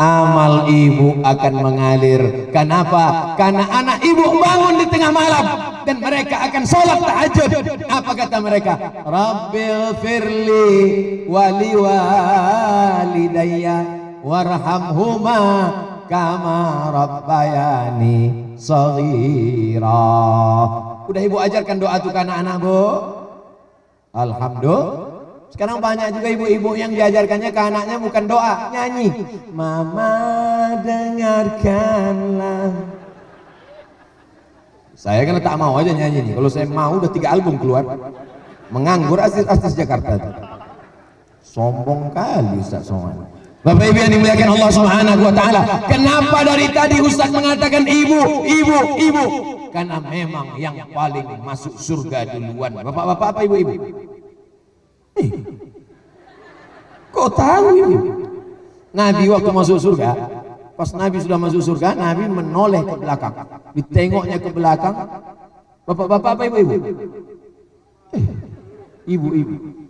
Amal ibu akan mengalir. Kenapa? Karena anak ibu bangun di tengah malam dan mereka akan sholat tahajud. Apa kata mereka? Rabbil firli wali walidayya warhamhuma kama rabbayani shaghira. Udah ibu ajarkan doa itu ke anak-anak, Bu? Alhamdulillah. Sekarang banyak juga ibu-ibu yang diajarkannya ke anaknya bukan doa, nyanyi. Mama dengarkanlah. Saya kan tak mau aja nyanyi nih. Kalau saya mau udah 3 album keluar. Menganggur artis Jakarta itu. Sombong kali Ustaz Somad. Bapak Ibu yang dimuliakan Allah Subhanahu wa taala, kenapa dari tadi Ustaz mengatakan ibu, ibu, ibu? Karena memang yang paling masuk surga duluan. Bapak-bapak apa ibu-ibu? Kok tahu ini? Nabi waktu masuk surga, pas Nabi sudah masuk surga, Nabi menoleh ke belakang. Ditengoknya ke belakang. Bapak-bapak apa ibu-ibu? Ibu-ibu.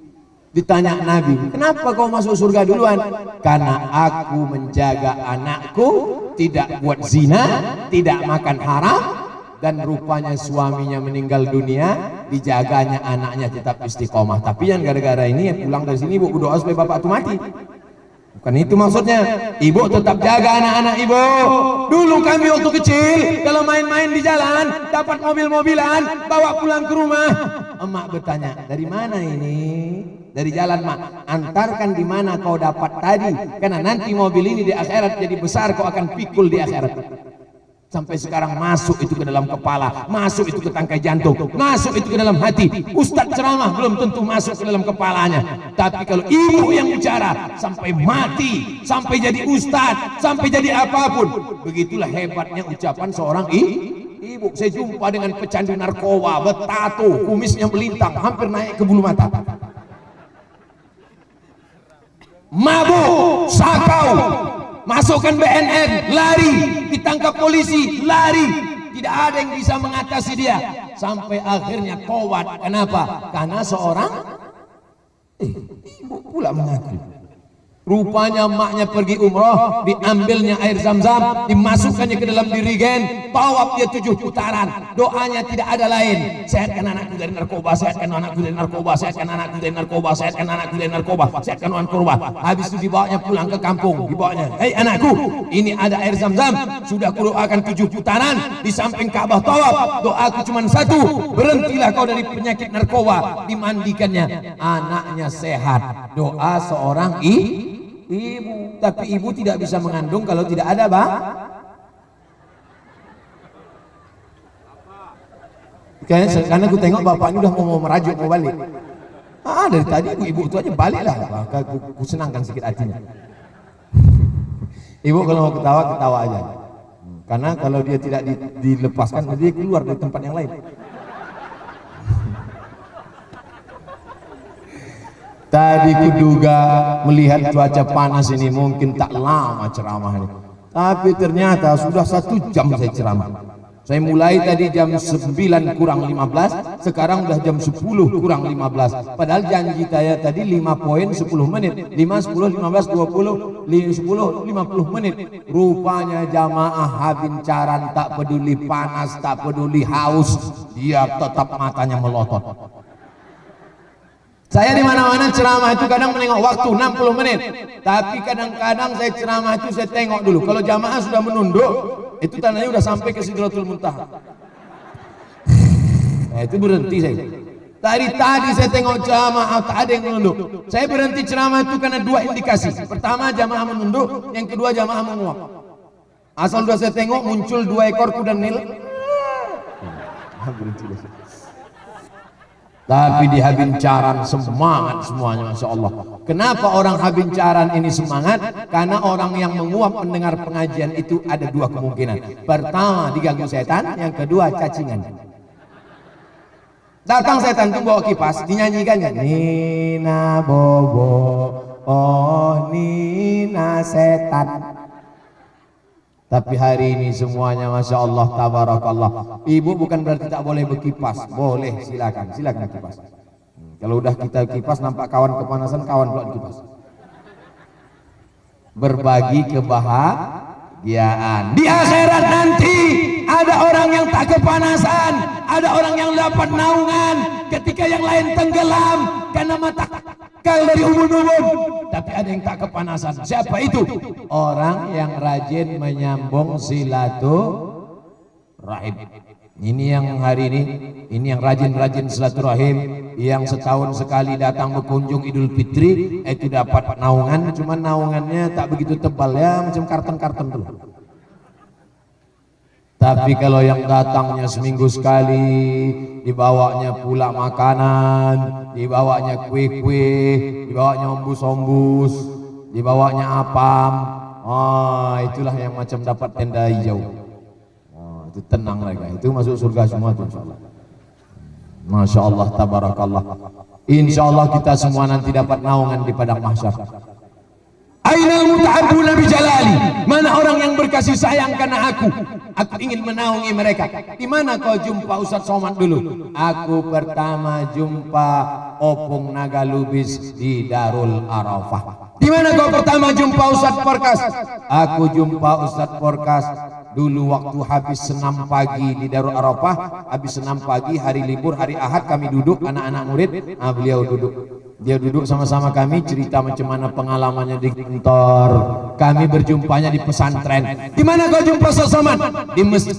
Ditanya Nabi, kenapa kau masuk surga duluan? Karena aku menjaga anakku, tidak buat zina, tidak makan haram, dan rupanya suaminya meninggal dunia, dijaganya anaknya tetap istiqomah. Tapi yang gara-gara ini pulang dari sini ibu berdoa supaya bapak itu mati. Bukan itu maksudnya. Ibu tetap jaga anak-anak ibu. Dulu kami waktu kecil kalau main-main di jalan dapat mobil-mobilan bawa pulang ke rumah. Emak bertanya, dari mana ini? Dari jalan mak. Antarkan di mana kau dapat tadi, karena nanti mobil ini di akhirat jadi besar, kau akan pikul di akhirat. Sampai sekarang masuk itu ke dalam kepala, masuk itu ke tangkai jantung, masuk itu ke dalam hati. Ustadz ceramah belum tentu masuk ke dalam kepalanya, tapi kalau ibu yang bicara sampai mati, sampai jadi ustadz, sampai jadi apapun, begitulah hebatnya ucapan seorang ibu. Saya jumpa dengan pecandu narkoba, bertato, kumisnya melintang, hampir naik ke bulu mata. Mabuk, sakau, masukkan BNN, lari, ditangkap polisi, lari, tidak ada yang bisa mengatasi dia, sampai akhirnya tobat. Kenapa? Karena seorang ibu pula mengaku. Rupanya maknya pergi umroh, diambilnya air zam-zam, dimasukkannya ke dalam dirigen, tawaf dia 7 putaran, doanya tidak ada lain. Sehatkan anakku dari narkoba, sehatkan anakku dari narkoba, sehatkan anakku dari narkoba, sehatkan anakku dari narkoba, sehatkan anakku narkoba. Habis itu dibawanya pulang ke kampung, dibawanya, hei anakku, ini ada air zam-zam, sudah kudoakan 7 putaran, di samping Ka'bah tawaf, doaku cuma 1, berhentilah kau dari penyakit narkoba. Dimandikannya, anaknya sehat. Doa seorang ibu. Tapi ibu tidak bisa mengandung kalau tidak ada karena aku tengok bapaknya udah mau merajuk mau balik. Dari tadi ibu itu aja baliklah, maka aku senangkan sedikit hatinya. Ibu kalau mau ketawa, ketawa aja, karena kalau dia tidak dilepaskan dia keluar dari tempat yang lain. Tadi kuduga melihat cuaca panas ini mungkin tak lama ceramah ini, tapi ternyata sudah 1 jam saya ceramah. Saya mulai tadi jam 9 kurang 15, sekarang udah jam 10 kurang 15. Padahal janji saya tadi 5 poin 10 menit, 5, 10, 15, 20, 10, 50 menit. Rupanya jamaah habincaran tak peduli panas, tak peduli haus, dia tetap matanya melotot. Saya di mana-mana ceramah itu kadang menengok waktu 60 menit, tapi kadang-kadang saya ceramah itu saya tengok dulu. Kalau jamaah sudah menunduk, itu tandanya udah sampai ke Sidratul Muntaha. Nah itu berhenti saya. Tadi saya tengok jamaah tak ada yang menunduk. Saya berhenti ceramah itu karena 2 indikasi. Pertama jamaah menunduk, yang kedua jamaah menguap. Asal sudah saya tengok muncul 2 ekor kuda nil. Tapi di Habincaran semangat semuanya, Masya Allah. Kenapa orang Habincaran ini semangat? Karena orang yang menguap mendengar pengajian itu ada 2 kemungkinan. Pertama diganggu setan, yang kedua cacingan. Datang setan itu bawa kipas, dinyanyikannya Nina Bobo, oh Nina setan. Tapi hari ini semuanya Masya Allah, tabarakallah. Ibu bukan berarti tak boleh berkipas, boleh, silakan kipas. Kalau udah kita kipas nampak kawan kepanasan, kawan pula kipas. Berbagi kebahagiaan. Di akhirat nanti ada orang yang tak kepanasan, ada orang yang dapat naungan ketika yang lain tenggelam karena mata kal dari ubun-ubun, tapi ada yang tak kepanasan. Siapa itu? Orang yang rajin menyambung silaturahim. Ini yang hari ini yang rajin silaturahim, yang setahun sekali datang berkunjung Idul Fitri, itu dapat naungan, cuman naungannya tak begitu tebal ya, macam karton-karton dulu. Tapi kalau yang datangnya seminggu sekali, dibawanya pula makanan, dibawanya kue-kue, dibawanya ombus-ombus, dibawanya apam. Oh, itulah yang macam dapat tenda hijau. Oh, itu tenang mereka, itu masuk surga semua tuh insyaallah. Masya Allah, tabarakallah. Insya Allah kita semua nanti dapat naungan di padang mahsyar. Ainal muta'abbuna bi jalali. Mana orang yang berkasih sayang karena aku ingin menaungi mereka. Di mana kau jumpa Ustaz Somad dulu? Aku pertama jumpa Opung Naga Lubis di Darul Arafah. Di mana kau pertama jumpa Ustaz Porkas? Aku jumpa Ustaz Porkas dulu waktu habis senam pagi di Darul Arafah. Habis senam pagi, hari libur, hari Ahad kami duduk, anak-anak murid. Beliau duduk. Dia duduk sama-sama kami, cerita macam mana pengalamannya di kantor. Kami berjumpanya di pesantren. Di mana kau jumpa Ustaz Somad? Di masjid.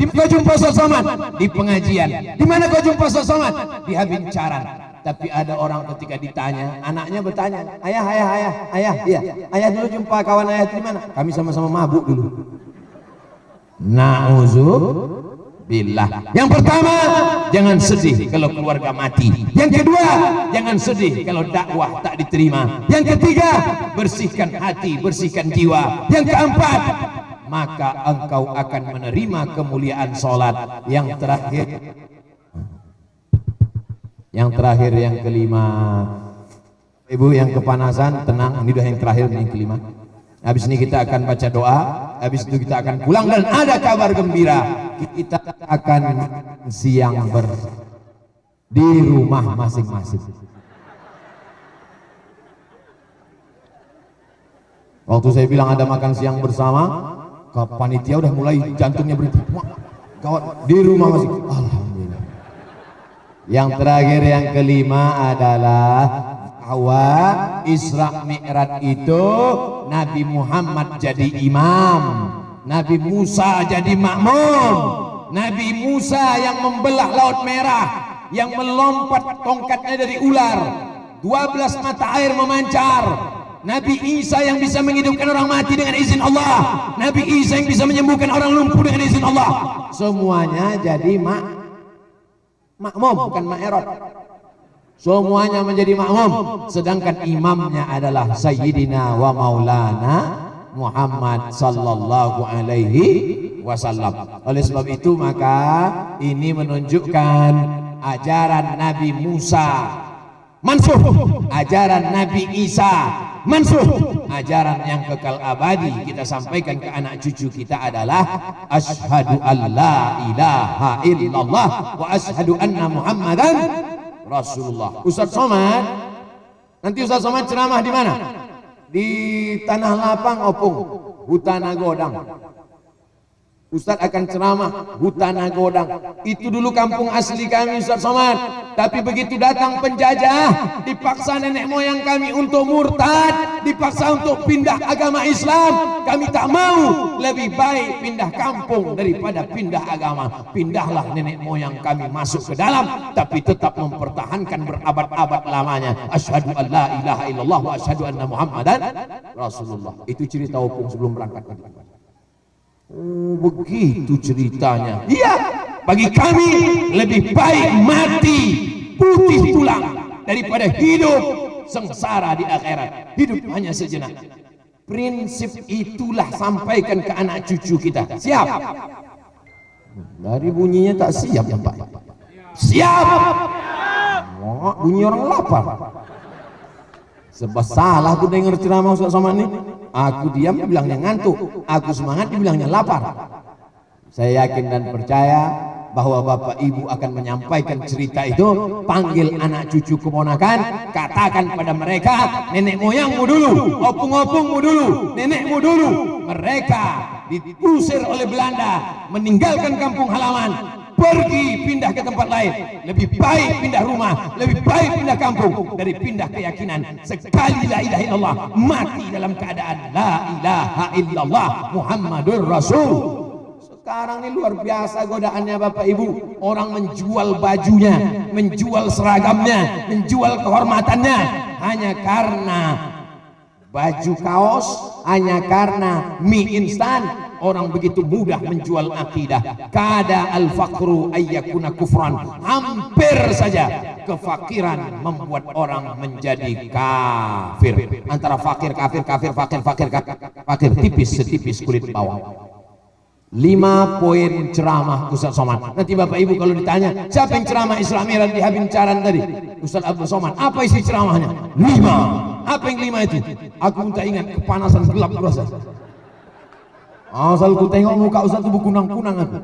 Kau jumpa Ustaz Somad? Di pengajian. Di mana kau jumpa Ustaz Somad? Di habincaran. Tapi ada orang ketika ditanya, anaknya bertanya, ayah, iya. Ayah dulu jumpa kawan ayah di mana? Kami sama-sama mabuk dulu. Na'udzubillah. Yang pertama, jangan sedih kalau keluarga mati. Yang kedua, jangan sedih kalau dakwah tak diterima. Yang ketiga, bersihkan hati, bersihkan jiwa. Yang keempat, maka engkau akan menerima kemuliaan sholat. Yang terakhir, yang kelima. Ibu yang kepanasan, tenang, ini udah yang terakhir, ini yang kelima. Habis ini kita akan baca doa, habis itu kita akan pulang dan ada kabar gembira. Kita akan siang di rumah masing-masing. Waktu saya bilang ada makan siang bersama, panitia udah mulai jantungnya berhenti. Kawan di rumah masing. Alhamdulillah. Yang terakhir, yang kelima adalah bahwa Isra Mi'raj itu Nabi Muhammad jadi imam, Nabi Musa jadi makmum. Nabi Musa yang membelah Laut Merah, yang melompat tongkatnya dari ular, 12 mata air memancar. Nabi Isa yang bisa menghidupkan orang mati dengan izin Allah, Nabi Isa yang bisa menyembuhkan orang lumpuh dengan izin Allah. Semuanya jadi makmum, bukan Mi'raj. Semuanya menjadi makmum, sedangkan imamnya adalah Sayyidina wa Maulana Muhammad sallallahu alaihi wasallam. Oleh sebab itu maka ini menunjukkan ajaran Nabi Musa mansuh, ajaran Nabi Isa mansuh, ajaran yang kekal abadi. Kita sampaikan ke anak cucu kita adalah asyhadu an la ilaha illallah wa asyhadu anna Muhammadan Rasulullah. Ustaz Somad, nanti Ustaz Somad ceramah di mana? Di Tanah Lapang Opung, Hutana Godang. Ustaz akan ceramah Hutana Godang. Itu dulu kampung asli kami Ustaz Somad. Tapi begitu datang penjajah, dipaksa nenek moyang kami untuk murtad, dipaksa untuk pindah agama Islam. Kami tak mau, lebih baik pindah kampung daripada pindah agama. Pindahlah nenek moyang kami masuk ke dalam, tapi tetap mempertahankan berabad-abad lamanya. Asyhadu an la ilaha illallah wa asyhadu anna Muhammadan Rasulullah. Itu cerita Opung sebelum berangkat. Oh, begitu ceritanya. Iya, bagi kami lebih baik mati putih tulang daripada hidup sengsara di akhirat. Hidup hanya sejenak. Prinsip itulah sampaikan ke anak cucu kita. Siap? Dari bunyinya tak siap ya Pak. Siap. Wah, bunyi orang lapar. Sebab salah aku dengar ceramah Ustaz Somad ini. Aku diam dibilangnya ngantuk, aku semangat dibilangnya lapar. Saya yakin dan percaya bahwa Bapak Ibu akan menyampaikan cerita itu. Panggil anak cucu keponakan, katakan pada mereka, nenek moyangmu dulu, opung-opungmu dulu, nenekmu dulu. Mereka diusir oleh Belanda, meninggalkan kampung halaman, pergi pindah ke tempat lain. Lebih baik pindah rumah, lebih baik pindah kampung dari pindah keyakinan. Sekali la ilaha illallah, mati dalam keadaan la ilaha illallah Muhammadur Rasul. Sekarang ini luar biasa godaannya Bapak Ibu. Orang menjual bajunya, menjual seragamnya, menjual kehormatannya hanya karena baju kaos hanya karena mie instan orang begitu mudah menjual akidah. Kada al-faqru ayyakuna kufran, hampir saja kefakiran membuat orang menjadi kafir. Antara fakir kafir kafir fakir fakir fakir, tipis setipis kulit bawang. 5 poin ceramah Ustaz Somad. Nanti Bapak Ibu kalau ditanya siapa yang ceramah Islamiran di Habincaran tadi, Ustaz Abdul Somad, apa isi ceramahnya? 5. Apa yang 5 itu? Aku minta ingat, kepanasan gelap berasa. Asal ku tengok muka Ustaz itu kunang-kunang aku.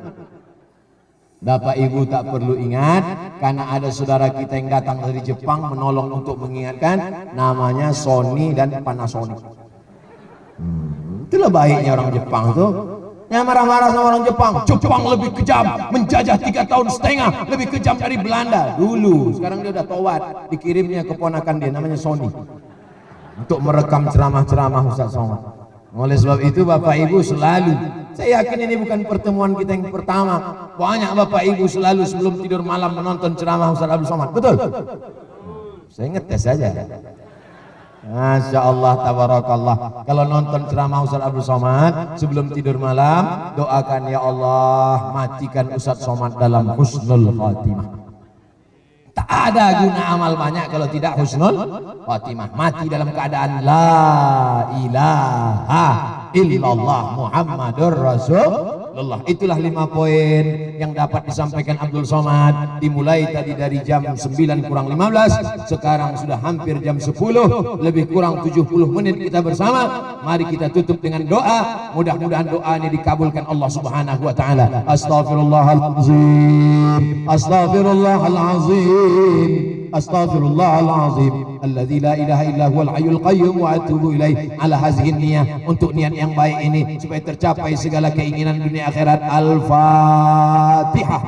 Bapak Ibu tak perlu ingat, karena ada saudara kita yang datang dari Jepang menolong untuk mengingatkan, namanya Sony dan Panasonic. Itulah baiknya orang Jepang tuh. Yang marah-marah sama orang Jepang. Jepang lebih kejam, menjajah 3,5 tahun, lebih kejam dari Belanda dulu. Sekarang dia udah tobat, dikirimnya keponakan dia namanya Sony untuk merekam ceramah-ceramah Ustaz Somad. Oleh sebab itu Bapak Ibu selalu, saya yakin ini bukan pertemuan kita yang pertama, banyak Bapak Ibu selalu sebelum tidur malam menonton ceramah Ustaz Abdul Somad. Betul? Saya ngetes saja. Masya Allah, tabarakallah. Kalau nonton ceramah Ustaz Abdul Somad sebelum tidur malam, doakan ya Allah matikan Ustaz Somad dalam husnul khatimah. Tak ada guna amal banyak kalau tidak husnul khatimah. Mati dalam keadaan la ilaha illallah Muhammadur Rasulullah. Itulah 5 poin yang dapat disampaikan Abdul Somad. Dimulai tadi dari jam 9:15, sekarang sudah hampir jam 10, lebih kurang 70 menit kita bersama. Mari kita tutup dengan doa. Mudah-mudahan doa ini dikabulkan Allah Subhanahu wa taala. Astaghfirullahalazim, astaghfirullahalazim, astaghfirullahalazim alladzi la ilaha illa huwal hayyul qayyum wa atubu ilaih. Ala hazihi niyah, untuk niat yang baik ini supaya tercapai segala keinginan dunia akhirat. Al-Fatihah.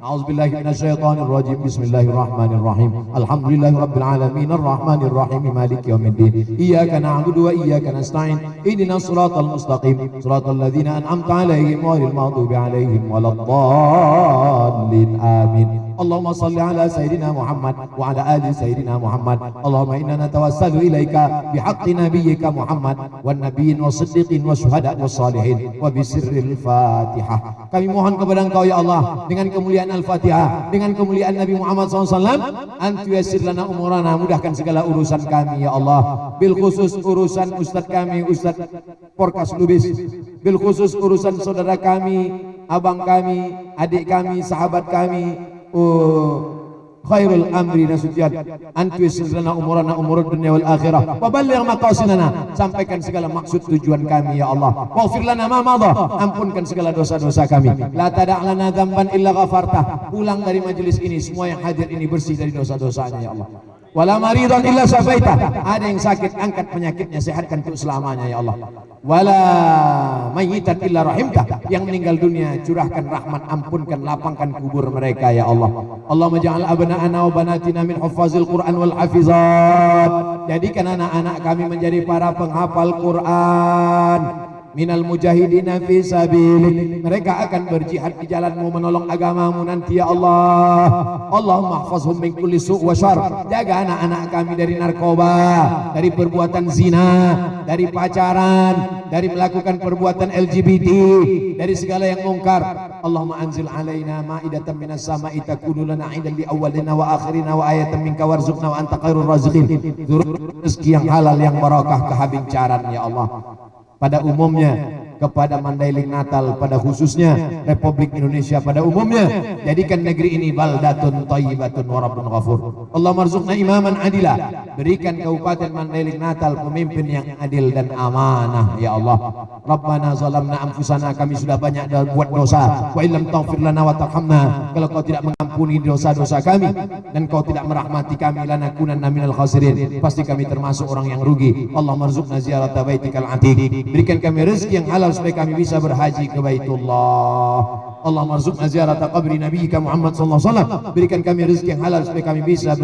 A'udzubillahi minasyaitonir rajim. Bismillahirrahmanirrahim. Alhamdulillahirabbil alamin arrahmanir rahim maliki yaumiddin. Iyyaka na'budu wa iyyaka nasta'in. Ihdinas siratal mustaqim. Siratal ladzina an'amta 'alaihim ghairil maghdubi 'alaihim waladdallin. Amin. Allahumma salli ala Sayyidina Muhammad wa ala ali Sayyidina Muhammad. Allahumma inna natawassalu ilaika bihaqqi nabiyyika Muhammad wan nabiyyin wasiddiqin wasyuhada wassalihin wa bisirril Fatihah. Kami mohon kepada Engkau ya Allah dengan kemuliaan Al-Fatihah, dengan kemuliaan Nabi Muhammad SAW, antu yassir lana umurana, mudahkan segala urusan kami ya Allah. Bil khusus urusan Ustadz kami, Ustadz Porkas Lubis. Bil khusus urusan saudara kami, abang kami, adik kami, sahabat kami, khairul amri Nasution, antu yassir lana umurana umurud dunya wal akhirah wa balligh maqasidana, sampaikan segala maksud tujuan kami ya Allah. Waghfir lana ma madha, ampunkan segala dosa-dosa kami. La tada' lana dzamban illa ghafartah, pulang dari majelis ini semua yang hadir ini bersih dari dosa-dosanya ya Allah. Wala maridan illa syafaitah, ada yang sakit angkat penyakitnya, sehatkan untuk selamanya ya Allah. Wala mayyitan illa rahimtah, yang meninggal dunia curahkan rahmat, ampunkan, lapangkan kubur mereka ya Allah. Allahumma ja'al abna'ana wa banatina min huffazil Qur'an wal hafizat, jadikan anak-anak kami menjadi para penghafal Quran. Minal mujahidina fi sabilik, mereka akan berjihad di jalanmu, menolong agamamu nanti ya Allah. Allahumma hafazhum min kulli su' wa syarr, jaga anak-anak kami dari narkoba, dari perbuatan zina, dari pacaran, dari melakukan perbuatan LGBT, dari segala yang mungkar. Allahumma anzil alaina ma'idatan minas sama'i takunu lana 'idan li awwalina wa akhirina wa ayatan minka warzuqna wa anta khairur raziqin. Rezeki yang halal yang barakah ke Habincaran ya Allah. Pada umumnya, kepada Mandailing Natal pada khususnya, Republik Indonesia pada umumnya, jadikan negeri ini baldatun thayyibatun wa rabbun ghafur. Allahumma arzuqna imaman adila, berikan Kabupaten Mandailing Natal pemimpin yang adil dan amanah ya Allah. Rabbana zalamna anfusana, kami sudah banyak buat dosa. Wa illam taghfir lana wa tarhamna, kalau kau tidak mengampuni dosa-dosa kami dan kau tidak merahmati kami, lanakunanna minal khasirin, pasti kami termasuk orang yang rugi. Allahumma arzuqna ziyarata baitikal atiq, berikan kami rezeki yang halal supaya kami bisa berhaji ke Baitullah. Allahumma arzuqna ziyarata qabri nabiyyika Muhammad sallallahu alaihi wasallam, berikan kami rezeki yang halal supaya kami bisa